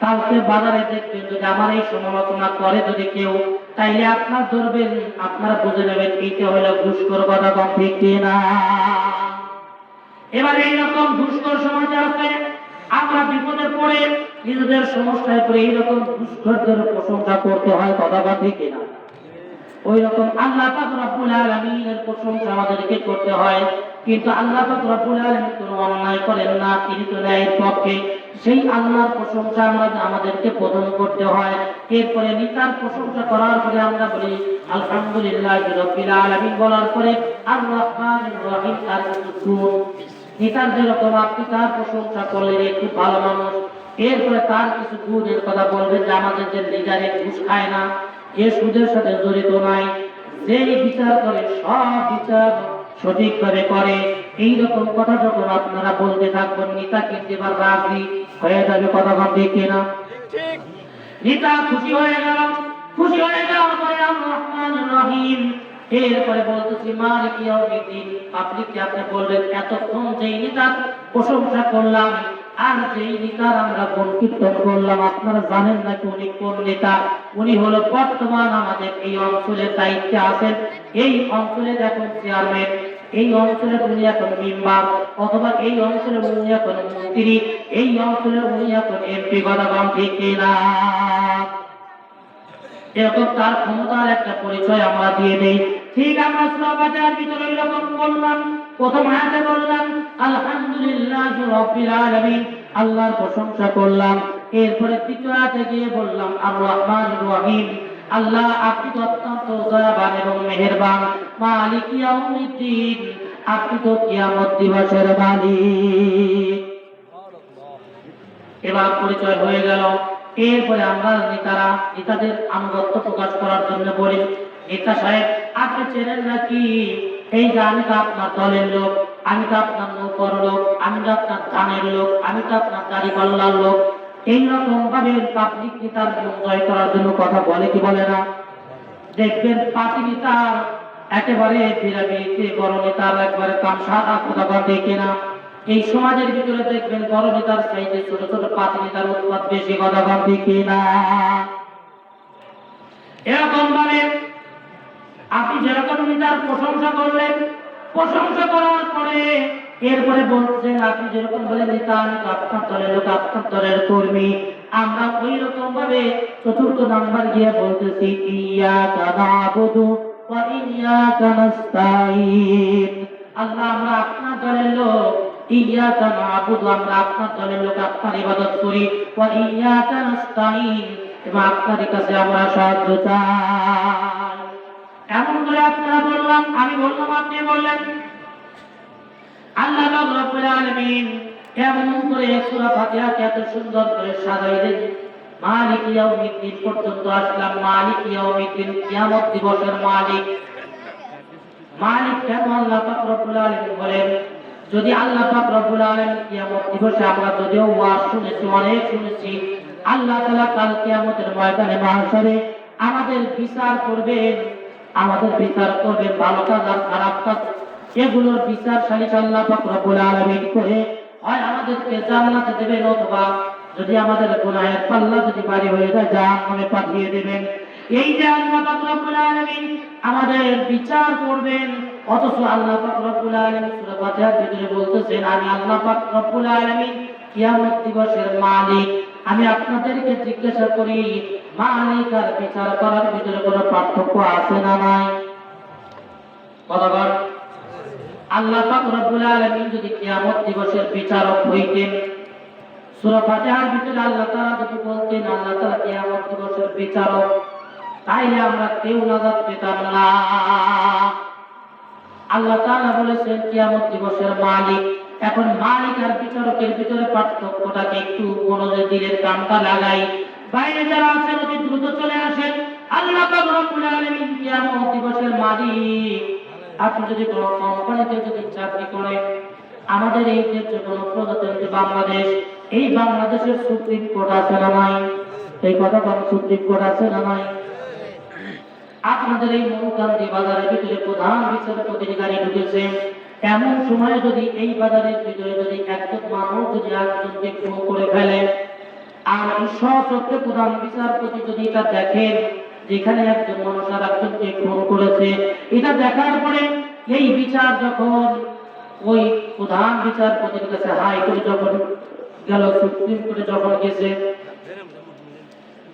কালকে বাজারে দেখবেন যদি আমার এই সমালোচনা করে যদি কেউ, তাইলে আপনার ধরবেন, আপনারা বুঝে নেবেন এইটা হলো ঘুষখোর। কথা ঠিক কিনা? এবার এইরকম ঘুষখোর সমাজে আছে, আমরা বিপদে পড়ে নিজেদের সমস্যায় পড়ে এইরকম দুষ্কর্মের প্রশংসা করতে হয়, কথা বা ঠিক না? ওই রকম আল্লাহ পাক রব্বুল আলামিনের প্রশংসা আমাদেরকে করতে হয়, কিন্তু আল্লাহ পাক রব্বুল আলামিন কোনো অন্যায় করেন না, তিনি তো ন্যায়ের পক্ষে। সেই আল্লাহর প্রশংসা আমাদেরকে প্রদান করতে হয়। এরপরে নিতার প্রশংসা করার পরে আমরা বলি আলহামদুলিল্লাহ রাব্বিল আলামিন, বলার পরে আর রহমানির রহিম, তার কিছু গুণ নিতার যেরকম আপনি তার প্রশংসা করলেন, একটু ভালো মানুষ, এরপরে তার কিছু গুণের কথা বলবেন যে আমাদের যে লিডারে ঘুষ খায় না, এ সুদের সাথে জড়িত নাই, যে বিচার করে সব বিচার সঠিকভাবে করে, এইরকম কথা যখন আপনারা বলতে থাকবেন, নেতা কিন্তু এবার রাজি হয়ে যাবে, কথা বলতে কিনা? ঠিক। নেতা খুশি হয়ে গেল, খুশি হয়ে যাওয়ার পরে আর রহমানির রহিম, এরপরে বলতেছি মালিক ইয়াউমিদ্দিন। আপনি বলবেন এতক্ষণ যেই নেতার প্রশংসা করলাম আর যেই নেতার আমরা গুণ কীর্তন করলাম, আপনারা জানেন না উনি কোন নেতা? উনি হলো বর্তমান আমাদের এই অঞ্চলের দায়িত্বে আছেন, এই অঞ্চলের এখন চেয়ারম্যান, এই অঞ্চলের উনি এখন মেম্বার, অথবা এই অঞ্চলের উনি এখন মন্ত্রী, এই অঞ্চলের উনি এখন এমপি, কথা বলেন ঠিক কিনা? এরকম তার ক্ষমতার একটা পরিচয় আমরা দিয়ে দেই। ঠিক আমরা সূরা ফাতিহার ভিতরে এরকম বললাম, প্রথম আয়াতে বললাম আলহামদুলিল্লাহি রাব্বিল আলামিন, আল্লাহর প্রশংসা করলাম। এরপরে দ্বিতীয় আয়াতে গিয়ে বললাম আর রহমানির রহিম, আল্লাহ আপনি তো অত্যন্ত দয়াবান এবং মেহেরবান। মালিক ইয়াউমিদ্দিন, আপনি তো কিয়ামত দিবসের মালিক। এবার পরিচয় হয়ে গেল। এরপরে আমরা নেতাদের আনুগত্য প্রকাশ করার জন্য বলি, নেতা সাহেব আপনি চেনেন নাকি এই যে আমি তো আপনার দলের লোক, আমি তো আপনার নৌকর লোক, আমি তো আপনার ধানের লোক, আমি তো আপনার দাড়িপাল্লার লোক। এইরকম ভাবে পাবলিক নেতার মন জয় করার জন্য কথা বলে কি বলে না? দেখবেন পার্টি নেতার একেবারে বিরাবিতে, বড় নেতার একবারে কামসারা, কথা দেখে না? এই সমাজের ভিতরে দেখবেন বড় নেতার চাইতে ছোট ছোট পাতি নেতার উৎপাদ বেশি, কথা দেখে না? এরকম ভাবে আপনি যেরকম নেতার প্রশংসা করলেন, প্রশংসা করার পরে এরপরে বলছেন আপনি যেরকম বলে নেতা আমি তো আপনার দলের লোক, আপনার দলের কর্মী, আমরা ওই রকম ভাবে চতুর্থ নাম্বার গিয়ে বলতেছি ইয়াকা না'বুদু ওয়া ইয়াকা নাস্তাঈন। আল্লাহ আমরা আপনার দলের লোক, ইয়াকা না'বুদু আমরা আপনার দলের লোক, আপনার ইবাদত করি, ওয়া ইয়াকা নাস্তাঈন এবং আপনার কাছে আমরা সাহায্য চাই। এমন করে আপনারা বললাম, আমি বললাম, আপনি বললেন। আল্লাহ রাব্বুল আলামিন এমন করে সূরা ফাতিহাকে এত সুন্দর করে সাজাইলেন, মালিক ইয়াউমিদ্দিন পর্যন্ত আসলাম। মালিক ইয়াউমিদ্দিন, কিয়ামত দিবসের মালিক। মালিক কেন আল্লাহ পাক রব্বুল আলামিন বলেন? যদি আল্লাহ পাক রব্বুল আলামিন কিয়ামত দিবসে, আমরা যদিও ওয়াজ শুনেছি, অনেক শুনেছি, আল্লাহ তাআলা কাল কিয়ামতের ময়দানে মাহশরে আমাদের বিচার করবেন, আমাদের বিচার করবেন ভালো কাজ আর খারাপ কাজ, এগুলোর বিচার সালিস আল্লাহ পাক রব্বুল আলামিন করে হয় আমাদেরকে জান্নাতে দেবেন, অথবা যদি আমাদের গুনাহের পাল্লা যদি ভারী হয়ে যায় জাহান্নামে পাঠিয়ে দেবেন। এই যে আল্লাহ পাক রব্বুল আলামিন আমাদের বিচার করবেন, অথচ আল্লাহ পাক রব্বুল আলামিন সূরা ফাতিহার ভিতরে বলতেছেন আমি আল্লাহ পাক রব্বুল আলামিন কিয়ামত দিবসের মালিক। আমি আপনাদেরকে জিজ্ঞাসা করি, মালিক আর বিচার করার ভিতরে কোনো পার্থক্য আছে না নাই? বরাবর আল্লাহ পাক রব্বুল আলামিন যদি কিয়ামত দিবসের বিচারক হইতেন, সূরা ফাতিহার ভিতরে আল্লাহ তাআলা যদি বলতেন আল্লাহ তাআলা কিয়ামত দিবসের বিচারক, তাইলে আমরা কেউ নাজাত পেতাম না। আল্লাহ তাআলা বলেছেন কিয়ামত দিবসের মালিক। এখন মালিক আর বিচারকের ভিতরে পার্থক্যটাকে একটু মনোযোগ দিলের কামটা লাগাই। বাইরে যারা আছেন অতি দ্রুত চলে আসেন। আল্লাহ পাক রব্বুল আলামিন কিয়ামত দিবসের মালিক। আপনি যদি কোনো কোম্পানিতে যদি চাকরি করেন, আমাদের এই যে কোনো প্রজাতন্ত্র বাংলাদেশ, এই বাংলাদেশের সুপ্রিম কোর্ট আছে না নাই? এই কথা কোন সুপ্রিম কোর্ট আছে না নাই? আপনাদের এই মনুকান্দি বাজারের ভিতরে প্রধান বিচারপতির গাড়ি ঢুকেছে, এমন সময় যদি এই বাজারের ভিতরে যদি একজন মানুষ যদি একজনকে খুন করে ফেলে, আর সচক্ষে প্রধান বিচারপতি যদি এটা দেখেন যেখানে একজন মানুষ আর একজনকে খুন করেছে, এটা দেখার পরে এই বিচার যখন ওই প্রধান বিচারপতির কাছে হাইকোর্টে যখন গেল সুপ্রিম কোর্টে যখন গেছে,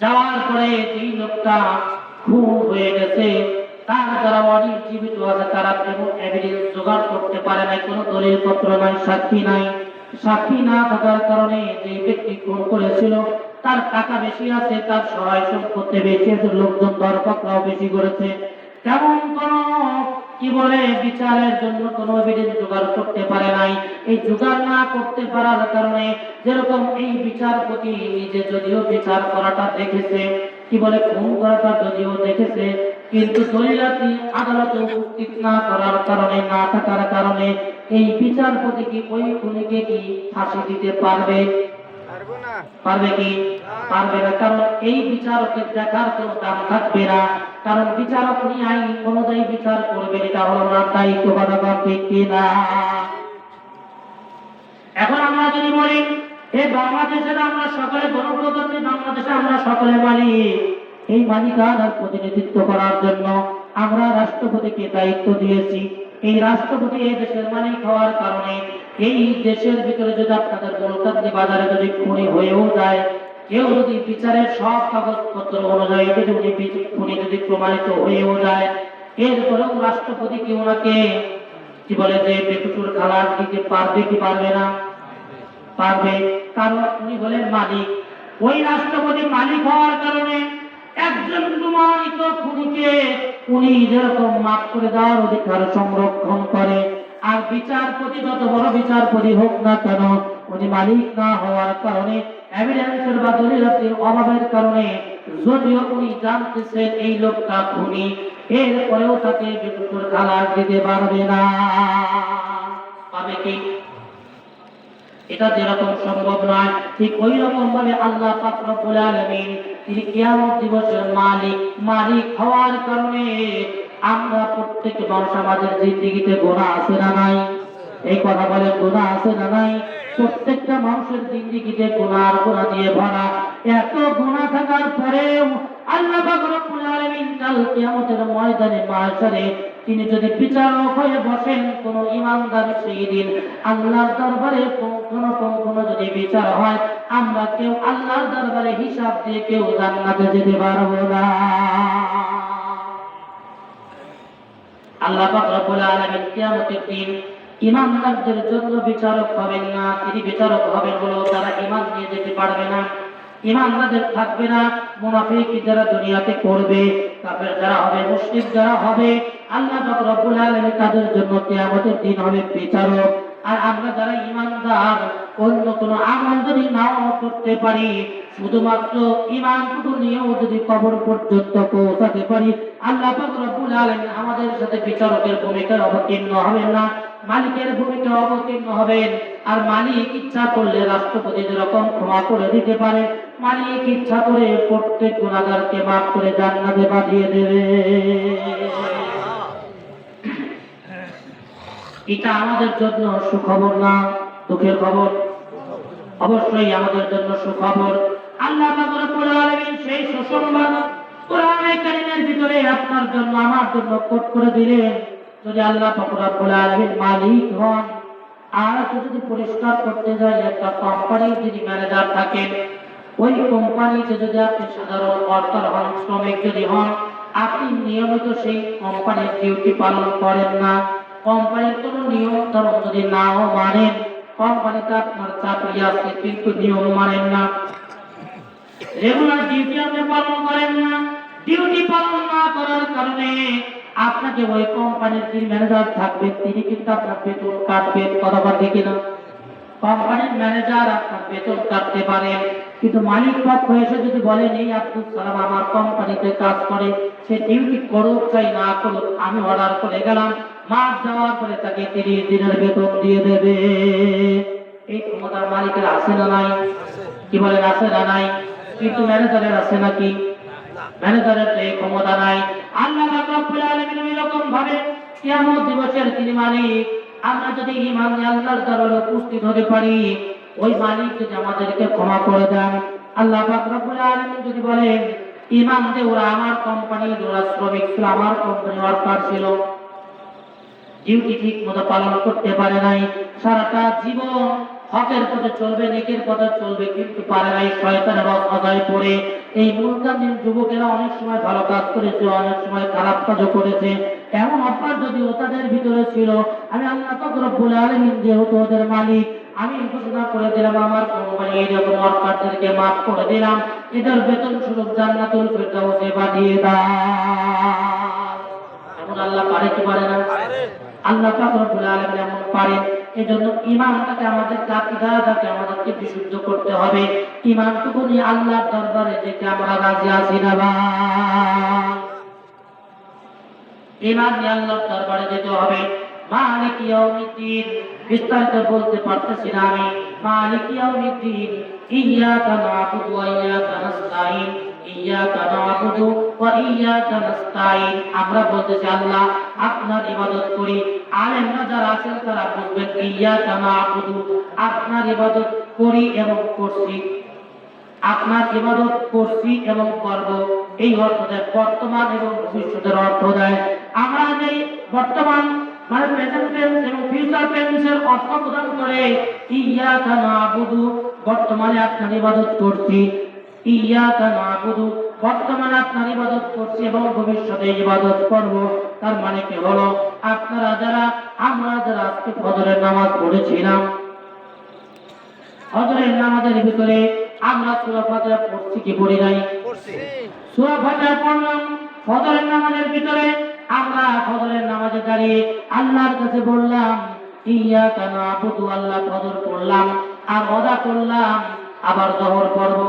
যাওয়ার পরে এই লোকটা খুন হয়ে গেছে, তার যারা অনেক জীবিত আছে তারা কোনো এভিডেন্স জোগাড় করতে পারে নাই, কোনো দলিল পত্র নাই, সাক্ষী নাই। সাক্ষী না থাকার কারণে যে ব্যক্তি খুন করেছিল তার টাকা বেশি আছে, তার সহায় সম্পত্তি বেশি আছে, লোকজন দরপত্রাও বেশি করেছে, তেমন কোন কি বলে বিচারের জন্য কোনো এভিডেন্স জোগাড় করতে পারে নাই। এই জোগাড় না করতে পারার কারণে যেরকম এই বিচারপতি নিজে যদিও বিচার করাটা দেখেছে, কি বলে খুন করাটা যদিও দেখেছে, কিন্তু দলিলাতি আদালতে উপস্থিত না করার কারণে, না থাকার কারণে এই বিচারপতি কি ওই খুনিকে কি ফাঁসি দিতে পারবে? পারবো না। পারবে কি? পারবে না, কারণ এই বিচারকের দেখার কোনো দাম থাকবে না, কারণ বিচারক নিয়ে আইন অনুযায়ী বিচার করবে, এটা হলো না দায়িত্ব। কথা ঠিক কিনা? এখন আমরা যদি বলি এই বাংলাদেশের আমরা সকলে গণপ্রজাতন্ত্রী বাংলাদেশে আমরা সকলে মালিক, এই মালিকানার প্রতিনিধিত্ব করার জন্য আমরা রাষ্ট্রপতিকে দায়িত্ব দিয়েছি। এই রাষ্ট্রপতি এই দেশের মালিক হওয়ার কারণে এই দেশের ভিতরে যদি আপনাদের গণতান্ত্রী বাজারে যদি খুনি হয়েও যায়, কেউ যদি বিচারের সব কাগজপত্র অনুযায়ী যদি উনি খুনি যদি প্রমাণিত হয়েও যায়, এরপরেও রাষ্ট্রপতি কি ওনাকে কি বলে যে বেকুচুর খালাস দিতে পারবে কি পারবে না? পারবে, কারণ উনি হলেন মালিক। ওই রাষ্ট্রপতি মালিক হওয়ার কারণে একজন প্রমাণিত খুনিকে উনি যেরকম মাফ করে দেওয়ার অধিকার সংরক্ষণ করে, আর বিচারপতি যত বড় বিচারপতি হোক না কেন, উনি মালিক না হওয়ার কারণে, এভিডেন্সের বা দলিলাতির অভাবের কারণে, যদিও উনি জানতেছেন এই লোকটা খুনি, এরপরেও তাকে বেকুচুর খালাস দিতে পারবে না। পাবে কি? এটা যেরকম সম্ভব নয়, ঠিক ওই রকম ভাবে আল্লাহ পাক রব্বুল আলামিন তিনি কিয়ামত দিবসের মালিক হওয়ার কারণে আমরা প্রত্যেক মানুষ আমাদের জিন্দেগিতে গুনাহ আছে না নাই? এই কথা বলে গুনাহ আছে না নাই? প্রত্যেকটা মানুষের জিন্দেগিতে গুনাহ দিয়ে ভরা। এত গুনাহ থাকার পরেও আল্লাহ পাক রব্বুল আলামিন কাল কিয়ামতের ময়দানে মাহশারে তিনি যদি বিচারক হয়ে বসেন, কোন ইমানদার সেই দিন আল্লাহর দরবারে কোন যদি বিচার হয়, আমরা কেউ আল্লাহর দরবারে হিসাব দিয়ে কেউ জান্নাতে যেতে পারবো না। আল্লাহ পাক রব্বুল আলামিন কিয়ামতের দিন ইমানদারদের জন্য বিচারক হবেন না, তিনি বিচারক হবেন হলো তারা ঈমান নিয়ে যেতে পারবে না, ঈমানদারদের থাকবে না, মুনাফিক যারা দুনিয়াতে করবে, কাফের যারা হবে, মুশরিক যারা হবে, আল্লাহ পাক রব্বুল আলামিন তাদের জন্য কিয়ামতের দিন হবে বিচারক। আর আমরা যারা ঈমানদার, অন্য কোনো আমল যদি নাও করতে পারি, শুধুমাত্র ঈমানটুকু নিয়েও যদি কবর পর্যন্ত পৌঁছাতে পারি, আল্লাহ পাক রব্বুল আলামিন আমাদের সাথে বিচারকের ভূমিকায় অবতীর্ণ হবেন না, মালিকের ভূমিকা অবতীর্ণ হবেন। আর মালিক ইচ্ছা করলে রাষ্ট্রপতি যেরকম ক্ষমা করে দিতে পারে, মালিক ইচ্ছা করে প্রত্যেক গুনাহগারকে মাফ করে জান্নাতে পাঠিয়ে দেবে। এটা আমাদের জন্য সুখবর না দুঃখের খবর? অবশ্যই আমাদের জন্য সুখবর। আল্লাহ পাক রব্বুল আলামিন সেই সুসংবাদ কোরআনে কারীমের ভিতরে আপনার জন্য আমার জন্য কোট করে দিলেন। যদি আল্লাহ পাক রব্বুল আলামিন মালিক হন, আর যদি পরিষ্কার করতে যাই, একটা কোম্পানির যিনি ম্যানেজার থাকেন, ওই কোম্পানিতে যদি আপনি সাধারণ ওয়ার্কার হন, শ্রমিক যদি হন, আপনি নিয়মিত সেই কোম্পানির ডিউটি পালন করেন না, কোম্পানির কোনো নিয়ম ধর্ম যদি নাও মানেন, কোম্পানিতে আপনার চাকরি আছে কিন্তু নিয়ম মানেন না, রেগুলার ডিউটি আপনি পালন করেন না, ডিউটি পালন না করার কারণে আপনাকে ওই কোম্পানির যে ম্যানেজার থাকবে তিনি কিন্তু আপনার বেতন কাটবেন। কথা বলতে কিনা? কোম্পানির ম্যানেজার আপনার বেতন কাটতে পারে, কিন্তু মালিক পক্ষ এসে যদি বলেন এই আব্দুল সালাম আমার কোম্পানিতে কাজ করে, সে ডিউটি করুক চাই না করুক, আমি অর্ডার করে গেলাম, মাস যাওয়ার পরে তাকে 30 দিনের বেতন দিয়ে দেবে। এই ক্ষমতার মালিকের আছে না নাই? কি বলেন, আছে না নাই? কিন্তু ম্যানেজারের আছে নাকি? ম্যানেজারের এই ক্ষমতা নাই। আল্লাহ পাক রব্বুল আলামিন এরকম ভাবে কিয়ামত দিবসের তিনি মালিক। আমরা যদি ঈমান নিয়ে আল্লাহর দরবারে উপস্থিত হতে পারি, ওই মালিক যদি আমাদেরকে ক্ষমা করে দেন, আল্লাহ পাক রব্বুল আলামিন যদি বলেন ঈমান দিয়ে ওরা আমার কোম্পানির ওরা শ্রমিক ছিল, আমার কোম্পানি ওয়ার্কার ছিল, ডিউটি ঠিক মতো পালন করতে পারে নাই, সারাটা জীবন হকের পথে চলবে, নেকের পথে চলবে, কিন্তু পারে নাই, শয়তানের অজায় পড়ে এই মুলতাজিম যুবকেরা অনেক সময় ভালো কাজ করেছে, অনেক সময় খারাপ কাজও করেছে। এমন অভ্যাস যদিও তাদের ভিতরে ছিল, আমি আল্লাহ পাক রব্বুল আলামিন যেহেতু ওদের মালিক, আমি ঘোষণা করে দিলাম আমার কোম্পানি এইরকম ওয়ার্কারদেরকে মাফ করে দিলাম, এদের বেতন স্বরূপ জান্নাতুল ফিরদাউসে পাঠিয়ে দাও। এমন আল্লাহ পারে কি পারে না? আল্লাহ পাক রব্বুল আলামিন এমন পারেন। এজন্য ঈমানটাকে আমাদেরকে, আকীদাটাকে আমাদেরকে বিশুদ্ধ করতে হবে। ঈমানটুকু নিয়ে আল্লাহর দরবারে যেতে আমরা রাজি আছি না ভাই? ঈমান নিয়ে আল্লাহর দরবারে যেতে হবে। মালিক ইয়াউমিদ্দিন, বিস্তারিত বলতে পারতেছি না আমি। মালিক ইয়াউমিদ্দিন, ইয়্যাকা না'বুদু ওয়া ইয়্যাকা নাস্তাঈন, ইয়্যাকা না'বুদু ওয়া ইয়্যাকা নাস্তাঈন। আমরা বলতেছি আল্লাহ আপনার ইবাদত করি। আলেমরা যারা আছেন তারা বলবেন ইয়্যাকা না'বুদু, আপনার ইবাদত করি এবং করছি, আপনার ইবাদত করছি এবং করব। এই অর্থ দেয় বর্তমান এবং ভবিষ্যতের অর্থ দেয়। আমরা যে বর্তমান মানে প্রেজেন্ট টেন্স এবং ফিউচার টেন্সের অর্থ প্রদান করে ইয়্যাকা না'বুদু, বর্তমানে আপনার ইবাদত করছি, ইয়্যাকা না'বুদু, বর্তমানে আপনার ইবাদত করছি এবং ভবিষ্যতে ইবাদত করব। তার মানে কি হলো, আপনারা যারা, আমরা যারা আজকে ফজরের নামাজ পড়েছিলাম, ফজরের নামাজের ভিতরে আমরা সূরা ফাতিহা পড়ছি কি পড়ি নাই? পড়ছি। সূরা ফাতিহা পড়লাম। ফজরের নামাজের ভিতরে আমরা ফজরের নামাজে দাঁড়িয়ে আল্লাহর কাছে বললাম ইয়্যাকা না'বুদু, আল্লাহ ফজর পড়লাম আর ওয়াদা করলাম আবার যোহর পড়ব।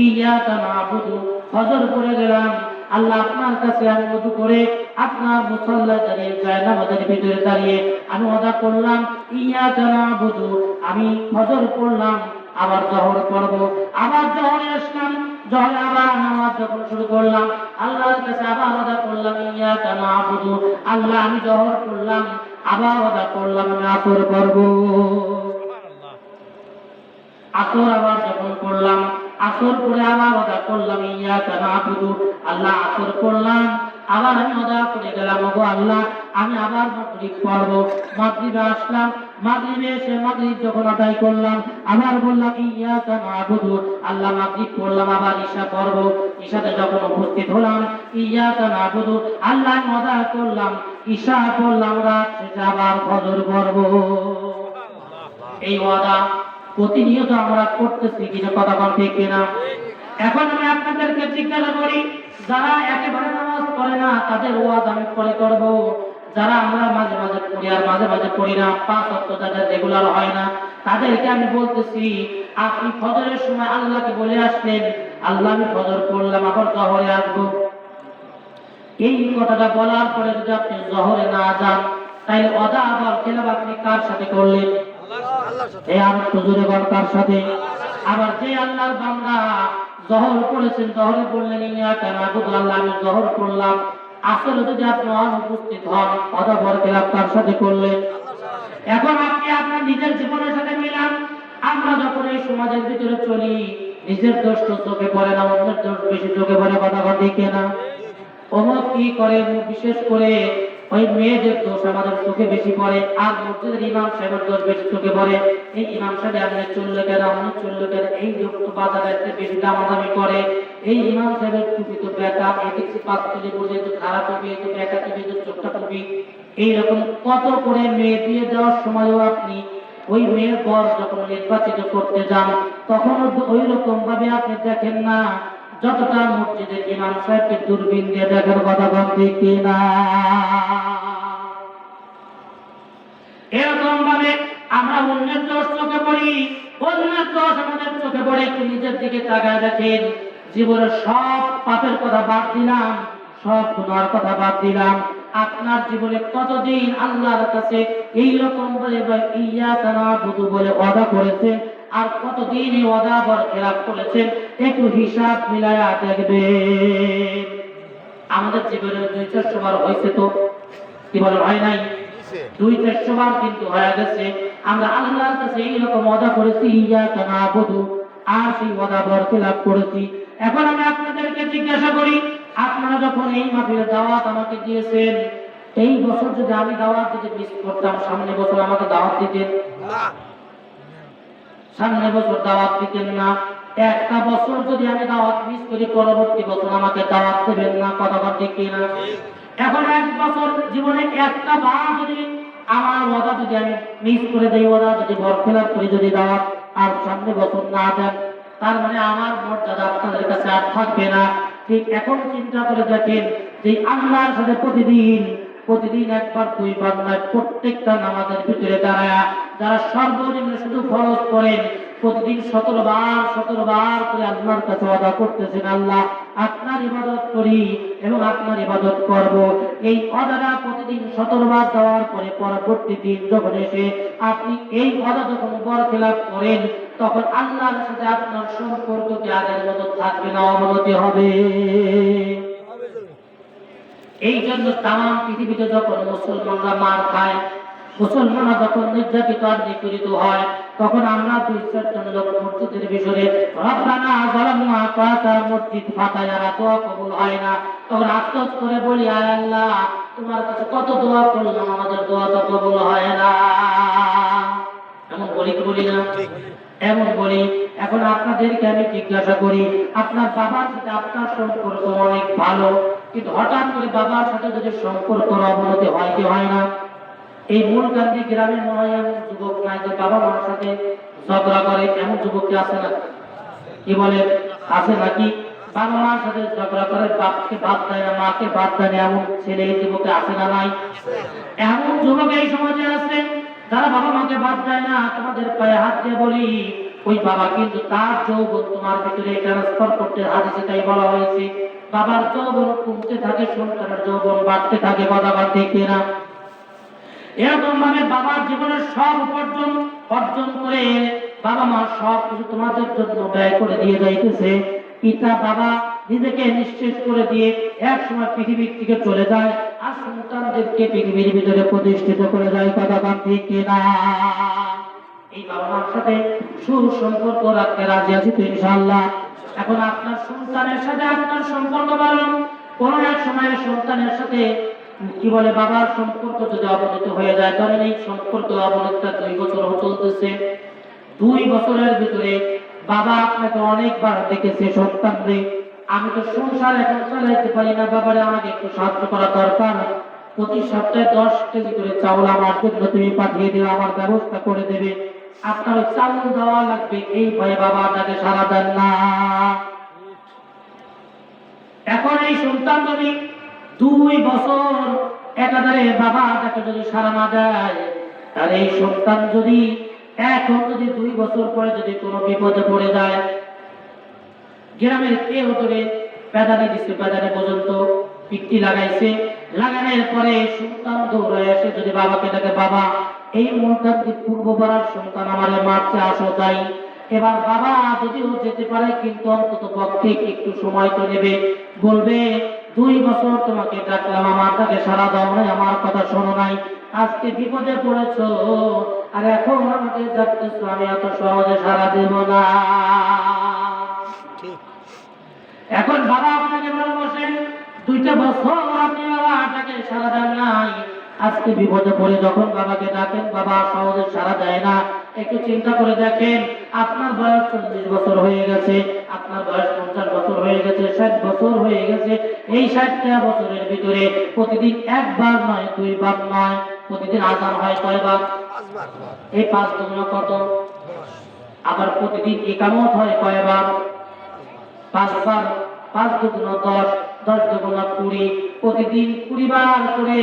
ইয়্যাকা না'বুদু, ফজর পড়ে গেলাম, আল্লাহ আপনার কাছে আমি ওযু করে আপনার মুসাল্লায় দাঁড়িয়ে জায়নামাজের ভিতরে দাঁড়িয়ে আমি ওয়াদা করলাম ইয়্যাকা না'বুদু, আমি ফজর পড়লাম আবার যোহর পড়ব। আবার যোহরে আসলাম, যোহরে আবার নামাজ যখন শুরু করলাম আল্লাহর কাছে আবার ওয়াদা করলাম ইয়্যাকা না'বুদু, আল্লাহ আমি যোহর পড়লাম আবার ওয়াদা করলাম আমি আসর পড়ব। আসর আবার যখন পড়লাম, আসর পড়ে আবার ওয়াদা করলাম ইয়্যাকা না'বুদু, আল্লাহ আসর পড়লাম আবার আমি ওয়াদা করে গেলাম ওগো আল্লাহ আমি আবার মাগরিব পড়ব। মাগরিবে আসলাম, মাগরিবে এসে মাগরিব যখন আদায় করলাম আবার বললাম ইয়্যাকা না'বুদু, আল্লাহ মাগরিব পড়লাম আবার ঈশা পড়ব। ঈশাতে যখন উপস্থিত হলাম ইয়্যাকা না'বুদু, আল্লাহ আমি ওয়াদা করলাম ঈশা পড়লাম, রাত শেষে আবার ফজর পড়ব। এই ওয়াদা প্রতিনিয়ত আমরা করতেছি কিনা, কথা বল ঠিক কিনা? এখন আমি আপনাদেরকে জিজ্ঞাসা করি, যারা একেবারে নামাজ পড়ে না তাদের ওয়াজ আমি পরে করব, যারা আমরা মাঝে মাঝে পড়ি আর মাঝে মাঝে পড়ি না, 5 ওয়াক্ত যাদের রেগুলার হয় না, তাদেরকে আমি বলতেছি আপনি ফজরের সময় আল্লাহকে বলে আসলেন আল্লাহ আমি ফজর পড়লাম আবার যোহরে আসবো। এই কথাটা বলার পরে যদি আপনি যোহরে না যান তাহলে ওয়াদা আবার খেলাফ আপনি কার সাথে করলেন? আল্লাহর সাথে। এই আর একটু জোরে বল কার সাথে? আবার যে আল্লাহর বান্দা যোহর পড়েছেন, যোহরে বললেন ইয়্যাকা না'বুদু, আল্লাহ আমি যোহর পড়লাম, আসলে যদি আপনি অনুপস্থিত হন ওয়াদা বর খেলাফ কার সাথে করলেন? এখন আপনি আপনার নিজের জীবনের সাথে মিলান। আমরা যখন এই সমাজের ভিতরে চলি নিজের দোষ তো চোখে পড়ে না, অন্যের দোষ বেশি চোখে পড়ে, কথা বলতে কেনা? অমুক কি করে, বিশেষ করে ওই মেয়েদের দোষ আমাদের চোখে বেশি পড়ে, আর মসজিদের ইমাম সাহেবের দোষ বেশি চোখে পড়ে। এই ইমাম সাহেব আপনি চললে কেন, আপনি চললে কেন, এই লোক তো বাজারে বেশি দামাদামি করে, এই ইমাম সাহেবের টুপি তো বেটা, দেখছি 5 তলি বুঝে তো খারাপ টুপি, তো বেটা টুপি, তো চোখটা টুপি, এইরকম কত করে মেয়ে দিয়ে দেওয়ার সময়ও আপনি ওই মেয়ের বর যখন নির্বাচিত করতে যান তখন ওই রকম ভাবে আপনি দেখেন না যতটা মসজিদের ইমাম সাহেবকে দূরবীন দিয়ে দেখার কথা বলতে কিনা। এরকম ভাবে আমরা অন্যের দোষ চোখে পড়ি, অন্যের দোষ আমাদের চোখে পড়ে। একটু নিজের দিকে তাকায় দেখেন, জীবনের সব পাপের কথা বাদ দিলাম, সব গুনার কথা বাদ দিলাম, আপনার জীবনে কতদিন আল্লাহর কাছে এইরকম বলে ইয়্যাকা না'বুদু বলে ওয়াদা করেছেন আর কতদিন এই ওয়াদা বরখেলাপ করেছেন, একটু হিসাব মিলায়া দেখবেন। আমাদের জীবনে 2-4 বার হয়েছে তো, কি বলে হয় নাই? 2-4 বার কিন্তু হয়ে গেছে। আমরা আল্লাহর কাছে এইরকম ওয়াদা করেছি ইয়্যাকা না'বুদু, আর সেই ওয়াদা বরখেলাপ করেছি। এখন আমি আপনাদেরকে জিজ্ঞাসা করি, আপনারা যখন এই মাহফিলের দাওয়াত আমাকে দিয়েছেন, এই বছর যদি আমি দাওয়াত দিতে মিস করতাম, সামনে বছর আমাকে দাওয়াত দিতেন? না। সামনে বছর দাওয়াত দিতেন না, একটা বছর যদি আমি দাওয়াত মিস করি পরবর্তী বছর আমাকে দাওয়াত দেবেন না, কথা ঠিক কিনা? এখন এক বছর জীবনে একটা বার যদি আমার ওয়াদা যদি আমি মিস করে দেই, ওয়াদা যদি বরখেলাপ করি, যদি দাওয়াত আর সামনে বছর না দেন, তার মানে আমার মর্যাদা আপনাদের কাছে আর থাকবে না। ঠিক এখন চিন্তা করে দেখেন যে আল্লাহর সাথে প্রতিদিন একবার দুইবার নয়, প্রত্যেকটা নামাজের ভিতরে দাঁড়ায়া যারা সর্বনিম্ন শুধু ফরজ করেন প্রতিদিন 17 বার করে আল্লাহর কাছে ওয়াদা করতেছেন, আল্লাহ আপনার ইবাদত করি এবং আপনার ইবাদত করব। এই ওয়াদাটা প্রতিদিন 17 বার দেওয়ার পরে পরবর্তী দিন যখন এসে আপনি এই ওয়াদা যখন বরখেলাপ করেন, তখন আল্লাহর সাথে আপনার সম্পর্ক কি আগের মতো থাকবে না, অবনতি হবে। এই জন্য তাম পৃথিবীতে যখন মুসলমানরা মার খায়, মুসলমানরা যখন নির্যাতিত আর নিপীড়িত হয়, তখন আমরা 2-4 লোক মসজিদের ভিতরে রব্বানা যালামনা আনফুসানা মসজিদ ফাতায়ারা দোয়া কবুল হয় না, তখন আফসোস করে বলি আয় আল্লাহ তোমার কাছে কত দোয়া করলাম, আমাদের দোয়া তো কবুল হয় না। এমন বলি কি বলি না? এমন বলি। এখন আপনাদেরকে আমি জিজ্ঞাসা করি, আপনার বাবার সাথে আপনার সম্পর্ক অনেক ভালো, কিন্তু হঠাৎ করে বাবার সাথে যদি সম্পর্ক অবনতি হয় কি হয় না? এই মূলকান্দি গ্রামে মনে হয় এমন যুবক নাই যে বাবা মার সাথে ঝগড়া করে, এমন যুবক কি আছে না? কি বলে, আছে নাকি? বাবা মার সাথে ঝগড়া করে, বাপকে বাদ দেয় না, মাকে বাদ দেয় না, এমন ছেলে এই যুবকে আছে না নাই? এমন যুবক এই সমাজে আছে যারা বাবা মাকে বাদ দেয় না। তোমাদের পায়ে হাত দিয়ে বলি, ওই বাবা কিন্তু তার যৌবন তোমার ভিতরে ট্রান্সফার করতে হাদিসে তাই বলা হয়েছে। বাবার যৌবন কমতে থাকে, সন্তানের যৌবন বাড়তে থাকে, কথা ঠিক কিনা? এরকম ভাবে বাবার জীবনের সব অর্জন করে বাবা মা সব কিছু তোমাদের জন্য ব্যয় করে দিয়ে যাইতেছে, পিতা বাবা নিজেকে নিঃশেষ করে দিয়ে এক সময় পৃথিবীর থেকে চলে যায় আর সন্তানদেরকে পৃথিবীর ভিতরে প্রতিষ্ঠিত করে যায়, কথা ঠিক কিনা? এই বাবা মার সাথে সুসম্পর্ক রাখতে রাজি আছি তো ইনশাআল্লাহ। এখন আপনার সন্তানের সাথে আপনার সম্পর্ক ভালো, কোন এক সময় সন্তানের সাথে কি বলে বাবার সম্পর্ক যদি অবনতি হয়ে যায়, ধরেন এই সম্পর্ক অবনতিটা 2 বছর চলতেছে, 2 বছরের ভিতরে বাবা আপনাকে অনেকবার দেখেছে সন্তান রে আমি তো সংসার এখন চালাইতে পারি না, বাবারে আমাকে একটু সাহায্য করা দরকার, প্রতি সপ্তাহে 10 কেজি করে চাউল আমার জন্য তুমি পাঠিয়ে দিও, আমার ব্যবস্থা করে দেবে, আপনার ওই চাউল দেওয়া লাগবে, এই ভয়ে বাবা তাকে সারা দেন না। এখন এই সন্তান যদি 2 বছর একাধারে বাবা তাকে যদি সারা না দেয়, তাহলে এই সন্তান যদি এখন যদি 2 বছর পরে যদি কোনো বিপদে পড়ে যায়, গ্রামের কেউ ধরে পেদানি দিচ্ছে, পেদানি পর্যন্ত পিট্টি লাগাইছে, লাগানোর পরে সন্তান দৌড়ে এসে যদি বাবাকে ডাকে, বাবা এই মুহূর্তে পূর্বপাড়ার সন্তান আমারে মারতে আসো তাই, এবার বাবা যদিও যেতে পারে কিন্তু অন্তত পক্ষে একটু সময় তো নেবে, বলবে 2 বছর তোমাকে ডাকলাম, আমার তাকে সারা দাও নাই, আমার কথা শোনো নাই, আজকে বিপদে পড়েছো আর এখন আমাকে ডাকতেছো, আমি এত সহজে সারা দেব না। এখন বাবা আপনাকে ভালোবাসেন, 2টা বছর আপনি বাবাটাকে সারা দেন নাই, আজকে বিপদে পড়ে যখন বাবাকে ডাকেন বাবা সহজে সারা দেয় না। একটু চিন্তা করে দেখেন, আপনার বয়স 40 বছর হয়ে গেছে, আপনার বয়স 50 বছর হয়ে গেছে, 60 বছর হয়ে গেছে, এই 60টা বছরের ভিতরে প্রতিদিন 1 বার নয় 2 বার নয়, প্রতিদিন আযান হয় কয়বার? 5 বার। এই 5 দুগুণ কত? 10। আবার প্রতিদিন ইকামত হয় কয়বার? 5 বার। 5 দুগুণ 10, 10 দুগুণ 20, প্রতিদিন 20 বার করে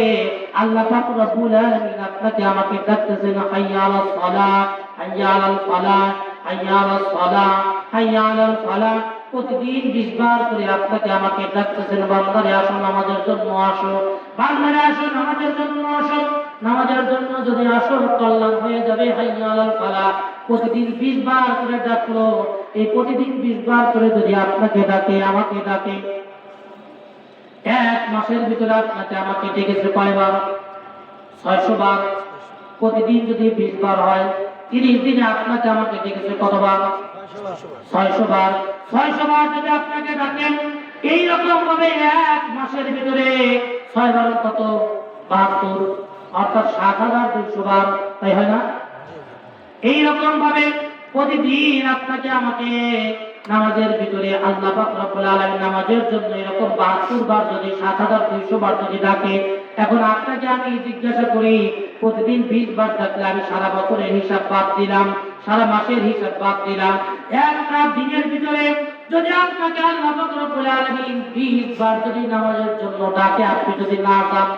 আল্লাহ পাক রব্বুল আলামিন আপনাকে আমাকে ডাকতেছেন, হাইয়া আলাস সালাহ, হাইয়া আলাল ফালাহ, হাইয়া আলাস সালাহ, হাইয়া আলাল ফালাহ, প্রতিদিন 20 বার করে আপনাকে আমাকে ডাকতেছেন, বান্দারে আসো নামাজের জন্য আসো, বান্দারে আসো নামাজের জন্য আসো, নামাজের জন্য যদি আসো কল্যাণ হয়ে যাবে, হাইয়া আলাল ফালাহ, প্রতিদিন 20 বার করে ডাকলো। এই প্রতিদিন 20 বার করে যদি আপনাকে ডাকে, আমাকে ডাকে, 1 মাসের ভিতরে আপনাকে আমাকে ডেকেছে কয়বার? 600 বার। প্রতিদিন যদি 20 বার হয়, 30 দিনে আপনাকে আমাকে ডেকেছে কতবার? 600 বার। 600 বার যদি আপনাকে ডাকেন, এইরকম ভাবে 1 মাসের ভিতরে 6 বার কত? 72, অর্থাৎ 7200 বার, তাই হয় না? এইরকম ভাবে প্রতিদিন আপনাকে আমাকে নামাজের ভিতরে আল্লাহ পাক রব্বুল আলামিন নামাজের জন্য এরকম 72 বার যদি 7200 বার যদি ডাকে, এখন আপনাকে আমি জিজ্ঞাসা করি প্রতিদিন 20 বার ডাকলে আমি সারা বছরের হিসাব বাদ দিলাম, সারা মাসের হিসাব বাদ দিলাম, একটা দিনের ভিতরে যদি আপনাকে আল্লাহ পাক রব্বুল আলামিন 20 বার যদি নামাজের জন্য ডাকে, আপনি যদি না যান,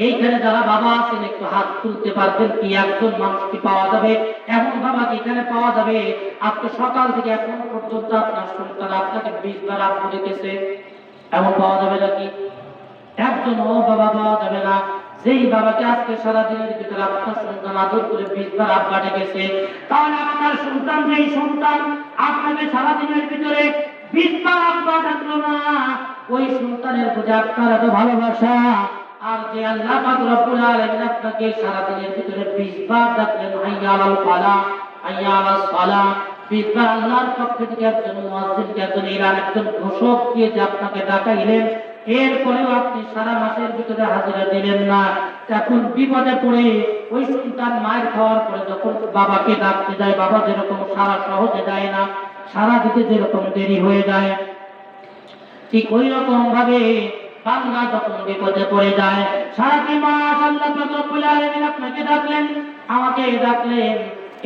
এইখানে যারা বাবা আছেন একটু হাত তুলতে পারবেন কি? একজন মানুষকে পাওয়া যাবে এমন বাবা কি এখানে পাওয়া যাবে আপনি সকাল থেকে এখন পর্যন্ত আপনার সন্তান আপনাকে 20 বার আব্বু ডেকেছে? এমন পাওয়া যাবে নাকি? একজন ও বাবা পাওয়া যাবে না যেই বাবাকে আজকে সারাদিনের ভিতরে আপনার সন্তান আদর করে 20 বার আব্বা ডেকেছে। তাহলে আপনার সন্তান, যেই সন্তান আপনাকে সারাদিনের ভিতরে 20 বার আব্বা ডাকলো না, ওই সন্তানের প্রতি আপনার এত ভালোবাসা, আর যে আল্লাহ পাক রব্বুল আলামিন আপনাকে সারা দিনের ভিতরে 20 বার ডাকলেন হাইয়া আলাল ফালাহ, হাইয়া আলাস সালাহ, 20 বার আল্লাহর পক্ষ থেকে একজন মুয়াজ্জিনকে, একজন ইরান, একজন ঘোষক দিয়ে যে আপনাকে ডাকাইলেন, এরপরেও আপনি সারা মাসের ভিতরে হাজিরা দিলেন না। এখন বিপদে পড়ে ওই সন্তান মায়ের খাওয়ার পরে যখন বাবাকে ডাকতে যায়, বাবা যেরকম সারা সহজে দেয় না, সারা দিতে যেরকম দেরি হয়ে যায়, ঠিক ওই রকম ভাবে বান্দা যখন বিপদে পড়ে যায়, সারাটি মাস আল্লাহ পাক রব্বুল আলামিন আপনাকে ডাকলেন, আমাকে ডাকলেন,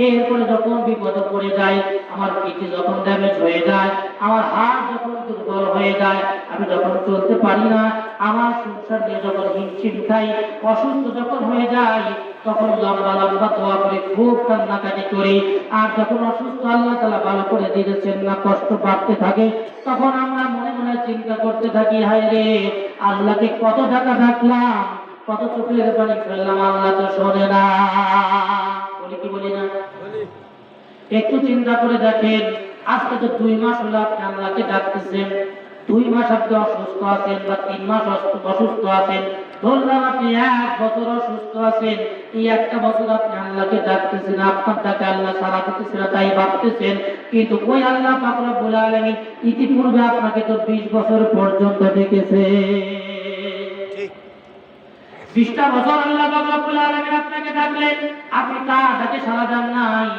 এরপরে যখন বিপদে পড়ে যায়, আমার পিঠে যখন ড্যামেজ হয়ে যায়, আমার হাত যখন দুর্বল হয়ে যায়, আমি যখন চলতে পারি না, আমার সংসার নিয়ে যখন হিমশিম খাই, অসুস্থ যখন হয়ে যায়, তখন লম্বা লম্বা দোয়া করে খুব কান্নাকাটি করি। আর যখন অসুস্থ আল্লাহ তাআলা ভালো করে দিয়েছেন না, কষ্ট বাড়তে থাকে, তখন আমরা মনে মনে চিন্তা করতে থাকি, হায় রে আল্লাহকে কত টাকা ডাকলাম, কত চোখের পানি ফেললাম, আল্লাহ তো শোনে না। বলি কি বলি না? একটু চিন্তা করে দেখেন, আজকে তো 2 মাস হলো আপনি আল্লাহকে ডাকতেছেন, 2 মাস আপনি অসুস্থ আছেন বা 3 মাস অসুস্থ আছেন, ধরলাম আপনি 1 বছর অসুস্থ আছেন, এই একটা বছর আপনি আল্লাহকে ডাকতেছেন, আপনার ডাকে আল্লাহ সাড়া দিতেছেন, তাই ভাবতেছেন, কিন্তু ওই আল্লাহ পাক রব্বুল আলামিন ইতিপূর্বে আপনাকে তো 20 বছর পর্যন্ত ডেকেছে। 20টা বছর আল্লাহ পাক রব্বুল আলামিন আপনাকে ডাকলেন, আপনি তার ডাকে সাড়া দেন নাই,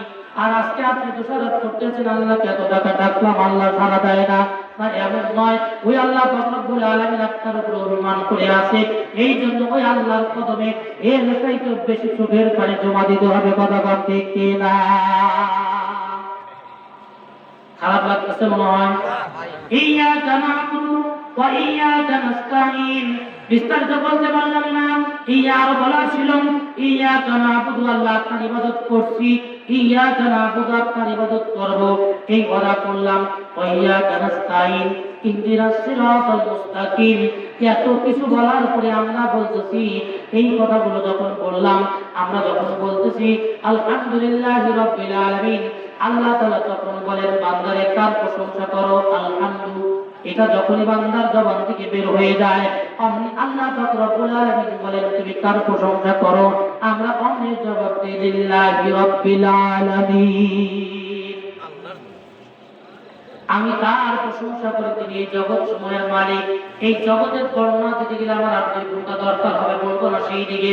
আর আজকে আপনি দোষারোপ করতেছেন আল্লাহকে এত টাকা ডাকলাম আল্লাহ সাড়া দেয় না। না, এমন নয়, ওই আল্লাহ পাক রব্বুল আলামিন আপনার উপর অভিমান করে আছে, এই জন্য ওই আল্লাহর কদমে এর চাইতে বেশি চোখের পানি জমা দিতে হবে। কথা বলতে কি না? খারাপ লাগতেছে মনে হয়? ইয়্যাকা না'বুদু ওয়া ইয়্যাকা নাস্তাঈন, বিস্তারিত বলতে পারলাম না, ইয়া আরো বলা ছিল, ইয়্যাকা না'বুদু আল্লাহ আপনার ইবাদত করছি, ইয়্যাকা না'বুদু আপনার ইবাদত করব, এই কথা বললাম, ওয়া ইয়্যাকা নাস্তাঈন ইহদিনাস সিরাতাল মুস্তাকিম। এত কিছু বলার পরে আমরা বলতেছি, এই কথাগুলো যখন বললাম, আমরা যখন বলতেছি আলহামদুলিল্লাহি রাব্বিল আলামিন, আল্লাহ তাআলা তখন বলেন বান্দারে কার প্রশংসা করো, আলহামদু। এটা যখনই বান্দার জবান থেকে বের হয়ে যায়, অমনি আল্লাহ পাক রব্বুল আলামিন বলেন তুমি কার প্রশংসা করো, আমরা অমনি জবাব দিই লিল্লাহি রাব্বিল আলামিন। আমি তার প্রশংসা করে, তিনি এই জগৎ সময়ের মালিক। এই জগতের বর্ণনা দিতে গেলে আমার আর 2 ঘন্টা দরকার হবে, বলবো না সেই দিকে।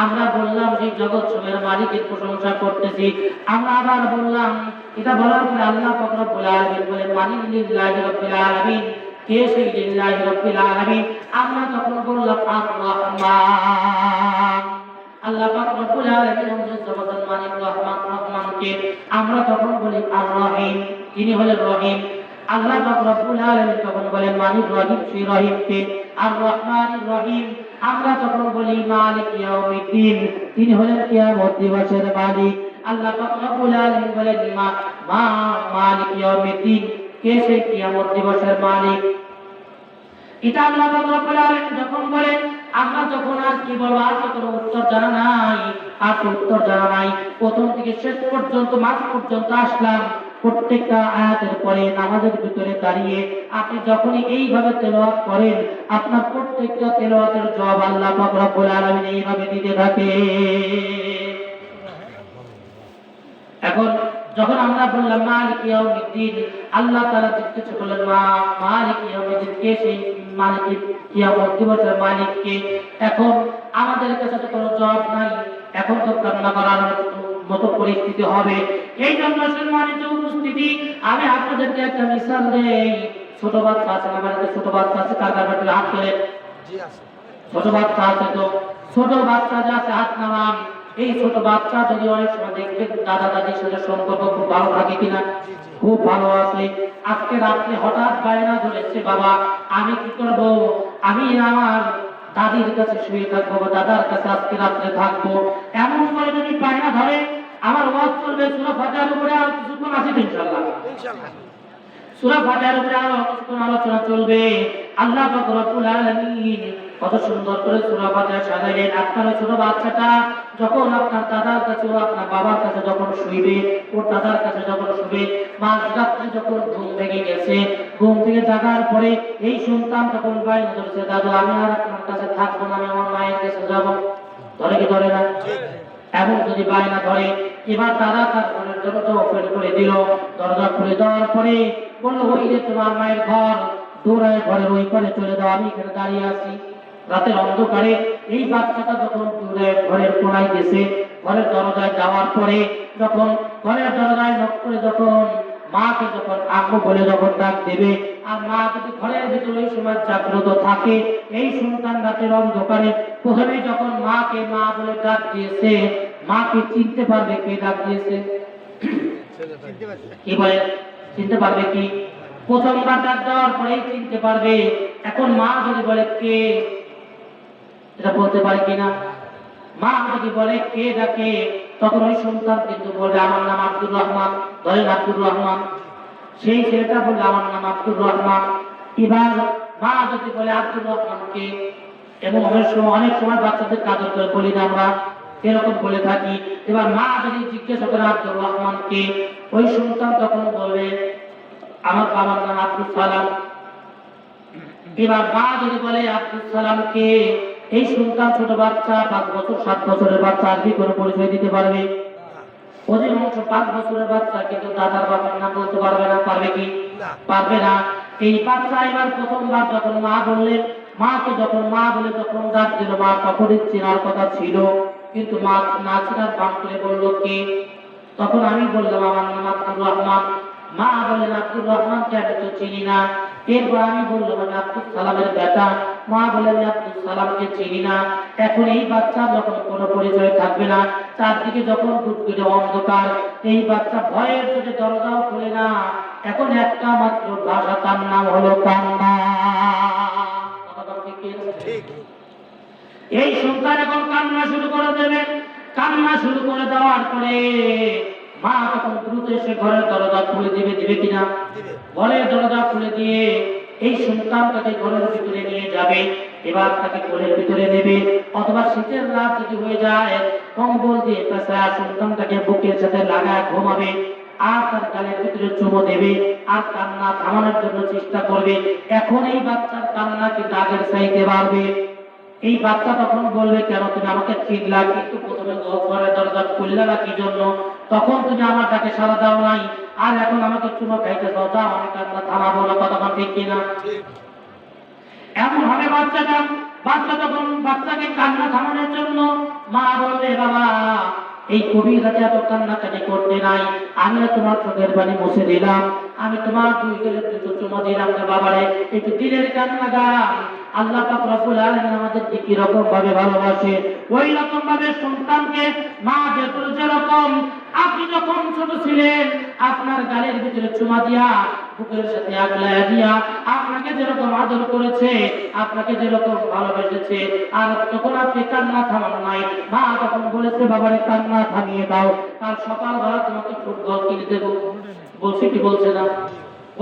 আমরা বললাম সেই জগৎ সময়ের মালিকের প্রশংসা করতেছি, আমরা আবার বললাম, এটা বলার পরে আল্লাহ পাক রব্বুল আলামিন বলেন মানিন লিল্লাহি রাব্বিল আলামিন, কে সেই লিল্লাহি রাব্বিল আলামিন? আমরা তখন বললাম আর রহমান। আল্লাহ পাক রব্বুল আলামিন আমাদের জগতের মালিক রহমান, রহমানকে আমরা তখন বলি আর রহিম, তিনি হলেন রহিম। আল্লাহ পাক রব্বুল আলামিন তখন বলেন মালিক রহিম, সেই রহিমকে আর রহমানির রহিম আমরা তখন বলি মালিক ইয়াউমিদ্দিন, তিনি হলেন কিয়ামত দিবসের মালিক। আল্লাহ পাক রব্বুল আলামিন বলেন মালিক ইয়াউমিদ্দিন, কে সেই কিয়ামত দিবসের মালিক? এটা আল্লাহ পাক রব্বুল আলামিন যখন বলেন, আমরা যখন আর কি বলবো, আর কোনো উত্তর জানা নাই, আর উত্তর জানা নাই। প্রথম থেকে শেষ পর্যন্ত মাঝ পর্যন্ত আসলাম, প্রত্যেকটা আয়াতের পরে নামাজের ভিতরে দাঁড়িয়ে আপনি যখনই এইভাবে তেলাওয়াত করেন, আপনার প্রত্যেকটা তেলাওয়াতের জবাব আল্লাহ পাক রব্বুল আলামিন এইভাবে দিতে থাকে। এখন যখন আমরা বললাম মালিক ইয়াউমিদ্দিন, আল্লাহ তাআলা জিজ্ঞেস করলেন মালিক ইয়াউমিদ্দিন, কে সেই মালিক কিয়ামত দিবসের মালিক কে? এখন আমাদের কাছে তো কোনো জবাব নাই, এখন তো কান্না করার মতো পরিস্থিতি হবে। এই জন্য সম্মানিত উপস্থিতি, আমি আপনাদেরকে একটা মিশাল দেই। ছোট বাচ্চা আছে না বাড়িতে? ছোট বাচ্চা আছে, কার কার বাড়িতে হাত তোলেন? জি আছে। ছোট বাচ্চা আছে তো? ছোট বাচ্চা যা আছে হাত নামান। এই ছোট বাচ্চা যদি অনেক সময় দেখবে দাদা দাদির সাথে সম্পর্ক খুব ভালো থাকে কিনা? খুব ভালো আছে। আজকে রাত্রে হঠাৎ বায়না ধরেছে, বাবা আমি কি করব, আমি আমার দাদির কাছে শুয়ে থাকবো বা দাদার কাছে আজকে রাত্রে থাকবো, এমন করে যদি বায়না ধরে, আমার ওয়াজ চলবে সূরা ফাতিহার উপরে আর কিছুক্ষণ আছে ইনশাআল্লাহ। ইনশাআল্লাহ। সূরা ফাতিহার উপরে আরো কিছুক্ষণ আলোচনা চলবে। আল্লাহ পাক রব্বুল আলামিন কত সুন্দর করে সূরা ফাতিহা সাজাইলেন। আপনার ছোট বাচ্চাটা যখন আপনার দাদার কাছে ও আপনার বাবার কাছে যখন শুইবে, ওর দাদার কাছে যখন শুবে, মাঝরাত্রে যখন ঘুম ভেঙে গেছে, ঘুম থেকে জাগার পরে এই সন্তান তখন বাইরে ধরেছে, দাদু আমি আর আপনার কাছে থাকবো না, আমি আমার মায়ের কাছে যাবো। ধরে কি ধরে না? এমন যদি বায়না ধরে, এবার দাদা তার ঘরের দরজা ওপেন করে দিল। দরজা খুলে দেওয়ার পরে বললো, ওই যে তোমার মায়ের ঘর, দৌড়ায় ঘরের ওই পারে চলে দাও, আমি এখানে দাঁড়িয়ে আছি। রাতের অন্ধকারে এই বাচ্চাটা যখন দৌড়ে ঘরের কোনায় গেছে, ঘরের দরজায় যাওয়ার পরে যখন ঘরের দরজায় নক করে যখন মাকে যখন আম্মু বলে যখন ডাক দেবে, আর মা যদি ঘরের ভিতরে ওই সময় জাগ্রত থাকে, এই সন্তান রাতের অন্ধকারে প্রথমে যখন মাকে মা বলে ডাক দিয়েছে, মাকে চিনতে পারবে কে ডাক দিয়েছে? চিনতে পারছি। কি বলে চিনতে পারবে কি? প্রথমবার ডাক দেওয়ার পরেই চিনতে পারবে। এখন মা যদি বলে কে, এটা বলতে পারে কিনা? মা যদি বলে কে ডাকে, তখন ওই সন্তান কিন্তু বলবে আমার নাম আব্দুর রহমান। ধরেন আব্দুর রহমান, সেই ছেলেটা বলবে আমার নাম আব্দুর রহমান। এবার মা যদি বলে আব্দুর রহমানকে, এবং অনেক সময় বাচ্চাদের কাজল করে বলি না আমরা, এরকম বলে থাকি। এবার মা যদি জিজ্ঞাসা করে আব্দুর রহমানকে, ওই সন্তান তখন বলবে আমার বাবার নাম আব্দুল সালাম। এবার মা যদি বলে আব্দুল সালামকে, এই সন্তান ছোট বাচ্চা 5 বছর 7 বছরের বাচ্চা আরবি কোনো পরিচয় দিতে পারবে? অধিকাংশ 5 বছরের বাচ্চা কিন্তু দাদার বাবার নাম বলতে পারবে না। পারবে কি? পারবে না। এই বাচ্চা এবার প্রথমবার যখন মা বললেন, মাকে যখন মা বলে যখন ডাক দিল, মা তখনই চেনার কথা ছিল, কিন্তু মা না চেনার ভান করে বলল কি? তখন আমি বললাম আমার নাম আব্দুর রহমান। মা বললেন আব্দুর রহমানকে আমি তো চিনি না। এরপর আমি বললাম আমি আব্দুল সালামের বেটা। মা বললেন আব্দুল সালামকে চিনি না। এখন এই বাচ্চা যখন কোনো পরিচয় থাকবে না, চারদিকে যখন গুটগুটে অন্ধকার, এই বাচ্চা ভয়ের চোটে দরজাও খুলে না। এখন একটা মাত্র ভাষা, তার নাম হলো কান্না। কথা ঠিক কি? ঠিক। এই সন্তান এখন কান্না শুরু করে দেবে। কান্না শুরু করে দেওয়ার পরে মা তখন দ্রুত এসে ঘরের দরজা খুলে দিবে। দিবে কিনা? দিবে। ঘরের দরজা খুলে দিয়ে এই সন্তানটাকে ঘরের ভিতরে নিয়ে যাবে। এবার তাকে কোলের ভিতরে নেবে, অথবা শীতের রাত যদি হয়ে যায় কম্বল দিয়ে পেঁচায় সন্তানটাকে বুকের সাথে লাগায় ঘুমাবে, আর তার গালের ভিতরে চুমো দেবে, আর কান্না থামানোর জন্য চেষ্টা করবে। এখন এই বাচ্চার কান্না কিন্তু আগের চাইতে বাড়বে। এই বাচ্চা তখন বলবে, কেন তুমি আমাকে চিনলা, কিন্তু প্রথমে ঘরের দরজা খুললে না কি জন্য? তখন তুমি আমার ডাকে সাড়া দাও নাই, আর এখন আমাকে চুমো খাইতে দাও, যাও আমি কান্না থামাবো না। কথা ঠিক কিনা? এমন হবে বাচ্চাটা। বাচ্চা তখন বাচ্চাকে কান্না থামানোর জন্য মা বলবে, বাবা এই কবির রাতে এত কান্নাকাটি করতে নাই, আমি তোমার চোখের পানি মুছে দিলাম, আমি তোমার 2 গেলে 2 চুমো দিলাম না বাবারে, একটু দিলের কান্না গান। আল্লাহ পাক রব্বুল আলামিন আমাদের কি রকম ভাবে ভালোবাসে, ওই রকম ভাবে সন্তানকে মা যেরকম আপনি যখন ছোট ছিলেন আপনার গালের ভিতরে চুমা দিয়া বুকের সাথে আগলায়া দিয়া আপনাকে যেরকম আদর করেছে, আপনাকে যেরকম ভালোবেসেছে, আর যখন আপনি কান্না থামান নাই, মা তখন বলেছে বাবারে কান্না থামিয়ে দাও, কাল সকালবেলা তোমাকে ফুটবল কিনে দেবো। বলছে কি বলছে না?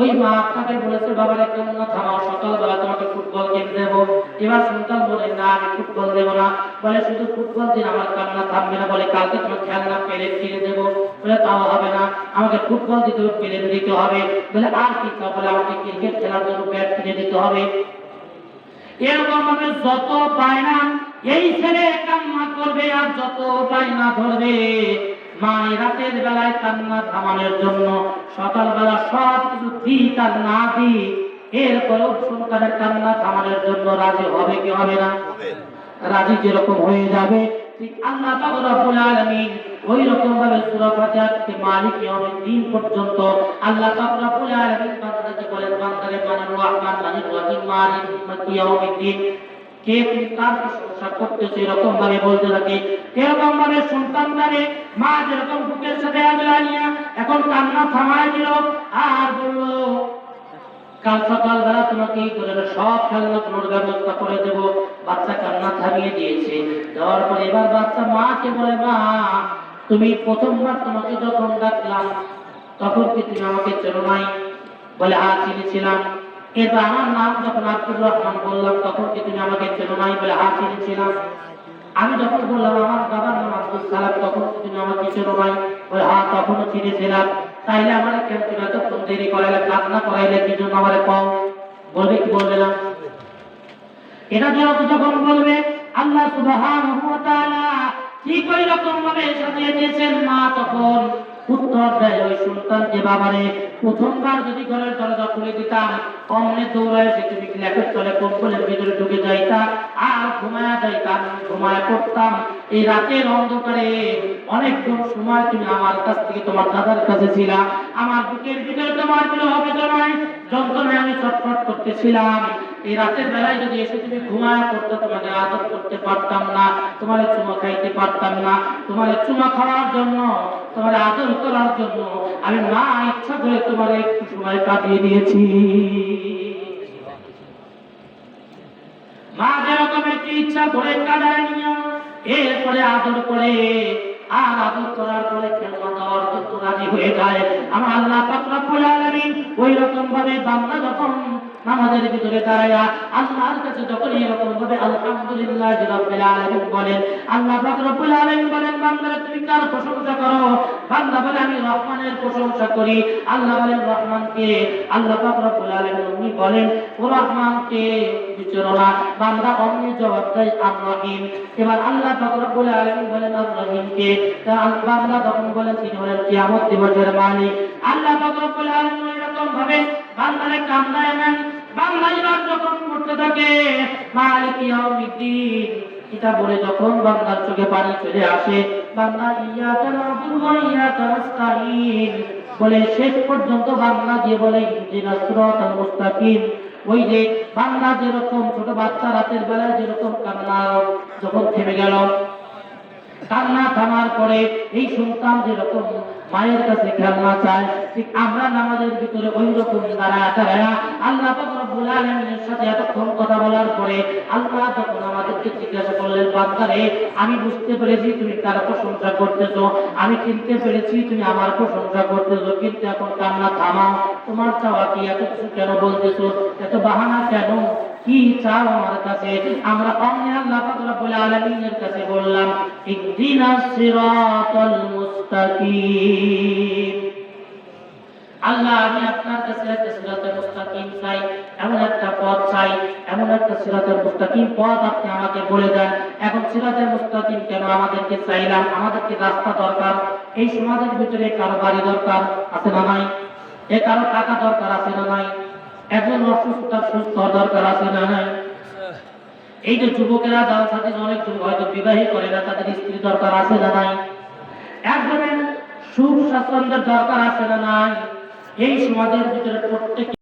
ওই মা আপনাকে বলেছে বাবারে কান্না থামাও, সকালবেলা তোমাকে ফুটবল কিনে দেবো। এবার সন্তান বলে না আমি ফুটবল দেবো না। বলে শুধু ফুটবল দিন, আমার কান্না থামবে না। বলে কালকে তোমার খেলনা প্লেট কিনে দেবো। বলে তাও হবে না, আমাকে ফুটবল দিতে হবে, প্লেট দিতে হবে। বলে আর কি চাও? বলে আমাকে ক্রিকেট খেলার জন্য ব্যাট কিনে দিতে হবে। এরকম ভাবে যত বায়না এই ছেলে কান্না করবে, আর যত বায়না ধরবে, মা রাতের বেলায় কান্না থামানোর জন্য সকালবেলা সব কিছু দিক আর না দিক, এরপরেও সন্তানের কান্না থামানোর জন্য রাজি হবে কি হবে না? রাজি যেরকম হয়ে যাবে, ঠিক আল্লাহ পাক রব্বুল আলামিন ওই রকম ভাবে সূরা ফাতিহা থেকে মালিক ইয়াউমিদ্দিন পর্যন্ত আল্লাহ পাক রব্বুল আলামিন বান্দাকে বলেন বান্দারে মানার রহমান মানির রহিম মালিক ইয়াউমিদ্দিন কে তুমি কার প্রশংসা করতেছো এরকম ভাবে বলতে থাকে এরকম ভাবে সন্তানদারে মা যেরকম বুকের সাথে আগলাইয়া এখন কান্না থামায় দিল আর বলল কাল সকালবেলা তোমাকে এই ধরনের সব খেলনাগুলোর ব্যবস্থা করে দেব। বাচ্চা কান্না থামিয়ে দিয়েছে, দেওয়ার পরে এবার বাচ্চা মাকে বলে মা তুমি প্রথমবার তোমাকে যখন ডাকলাম তখন কি তুমি আমাকে চেনো নাই? বলে হ্যাঁ চিনেছিলাম। এরপর আমার নাম যখন আব্দুর রহমান বললাম তখন কি তুমি আমাকে চেনো নাই? বলে হ্যাঁ চিনেছিলাম। আমি যখন বললাম আমার বাবার নাম আব্দুল সালাম তখন কি তুমি আমাকে চেনো নাই? বলে হ্যাঁ তখনও চিনেছিলাম। তাইলে আমার কেন তুমি এতক্ষণ দেরি করাইলে কান্না করাইলে কি জন্য আমার কম? বলবে কি বলবে না? এটা যখন বলবে আল্লাহ সুবহানাহু ওয়া তাআলা ঠিক ওই রকম ভাবে সাজিয়ে দিয়েছেন। মা তখন উত্তর দেয় ওই সন্তান যে বাবারে প্রথমবার যদি ঘরের দরজা খুলে দিতাম অমনে দৌড়ায় এসে তুমি ল্যাপের তলে কম্বলের ভিতরে ঢুকে যাইতা আর ঘুমায়া যাইতাম, ঘুমায়া পড়তাম। এই রাতের অন্ধকারে অনেকক্ষণ সময় তুমি আমার কাছ থেকে তোমার দাদার কাছে ছিলা, আমার বুকের ভিতরে তোমার বিরহ বেদনায় যন্ত্রণায় আমি ছটফট করতেছিলাম। এই রাতের বেলায় যদি এসে তুমি ঘুমায়া পড়তে তোমাকে আদর করতে পারতাম না, তোমার চুমা খাইতে পারতাম না। তোমার চুমা খাওয়ার জন্য তোমার আদর করার জন্য আমি মা ইচ্ছা করে তোমার একটু সময় কাটিয়ে দিয়েছি। মা যেরকম একটু ইচ্ছা করে কাটায় নিয়ে এরপরে আদর করে আর আদর করার পরে খেলনা দেওয়ার জন্য রাজি হয়ে যায় আমার আল্লাহ পাক রব্বুল আলামিন। ওই রকম ভাবে বান্দা যখন নামাজের ভিতরে দাঁড়ায়া আল্লাহর কাছে যখন এরকম ভাবে আলহামদুলিল্লাহ রাব্বিল আলামিন বলেন, আল্লাহ পাক রব্বুল আলামিন বলেন বান্দারা তুমি কার প্রশংসা করো? বান্দা বলে আমি রহমানের প্রশংসা করি। আল্লাহ বলেন রহমানকে? আল্লাহ পাক রব্বুল আলামিন উনি বলেন ও রহমানকে বিচরণা। বান্দা অমনি জবাব দেয় আর রহিম। এবার আল্লাহ পাক রব্বুল আলামিন বলেন আর রহিমকে? বান্দা তখন বলেন তিনি হলেন কিয়ামত দিবসের মালিক। আল্লাহ পাক রব্বুল আলামিন এরকম ভাবে বান্দারে কান্দায় নেন। বান্দা এবার যখন করতে থাকে মালিক ইয়াউমিদ্দিন এটা বলে যখন বান্দার চোখে পানি চলে আসে বান্দা ইয়াকা নাবুদু ওয়া ইয়াকা নাস্তাঈন বলে শেষ পর্যন্ত বান্দা দিয়ে বলে ইহদিনাস সিরাতাল মুস্তাকিম। ওই যে বান্দা যেরকম ছোট বাচ্চা রাতের বেলায় যেরকম কান্না যখন থেমে গেল, কান্না থামার পরে এই সন্তান যেরকম মায়ের কাছে খেলনা চায় ঠিক আমরা নামাজের ভিতরে ওই রকম দাঁড়ায়া আল্লাহ পাক রব্বুল আলামিনের সাথে এতক্ষণ কথা বলার পরে আল্লাহ যখন আমাদেরকে জিজ্ঞাসা করলেন বান্দারে আমি বুঝতে পেরেছি তুমি তার প্রশংসা করতেছো, আমি চিনতে পেরেছি তুমি আমার প্রশংসা করতেছো, কিন্তু এখন কান্না থামাও। তোমার চাওয়া কি? এত কিছু কেন বলতেছো? এত বাহানা কেন? কি চাও আমার কাছে? আমরা অমনি আল্লাহ পাক রব্বুল আলামিনের কাছে বললাম ইহদিনাস সিরাতাল মুস্তাকিম। আল্লাহ আমি আপনার কাছে একটা সিরাতাল মুস্তাকিম চাই, এমন একটা পথ চাই, এমন একটা সিরাতাল মুস্তাকিম পথ আপনি আমাকে বলে দেন। এখন সিরাতাল মুস্তাকিম কেন আমাদেরকে চাইলাম? আমাদেরকে রাস্তা দরকার। এই সমাজের ভিতরে কারো বাড়ি দরকার আছে না নাই? এ কারো টাকা দরকার আছে না নাই? একজন সুস্থ দরকার আছে না নাই? এই যে যুবকেরা যার সাথে অনেক যুবক হয়তো বিবাহী করে না তাদের স্ত্রী দরকার আছে না নাই? একজনের সুখ স্বাচ্ছন্দ্যের দরকার আছে না নাই? এই সমাজের ভিতরে প্রত্যেক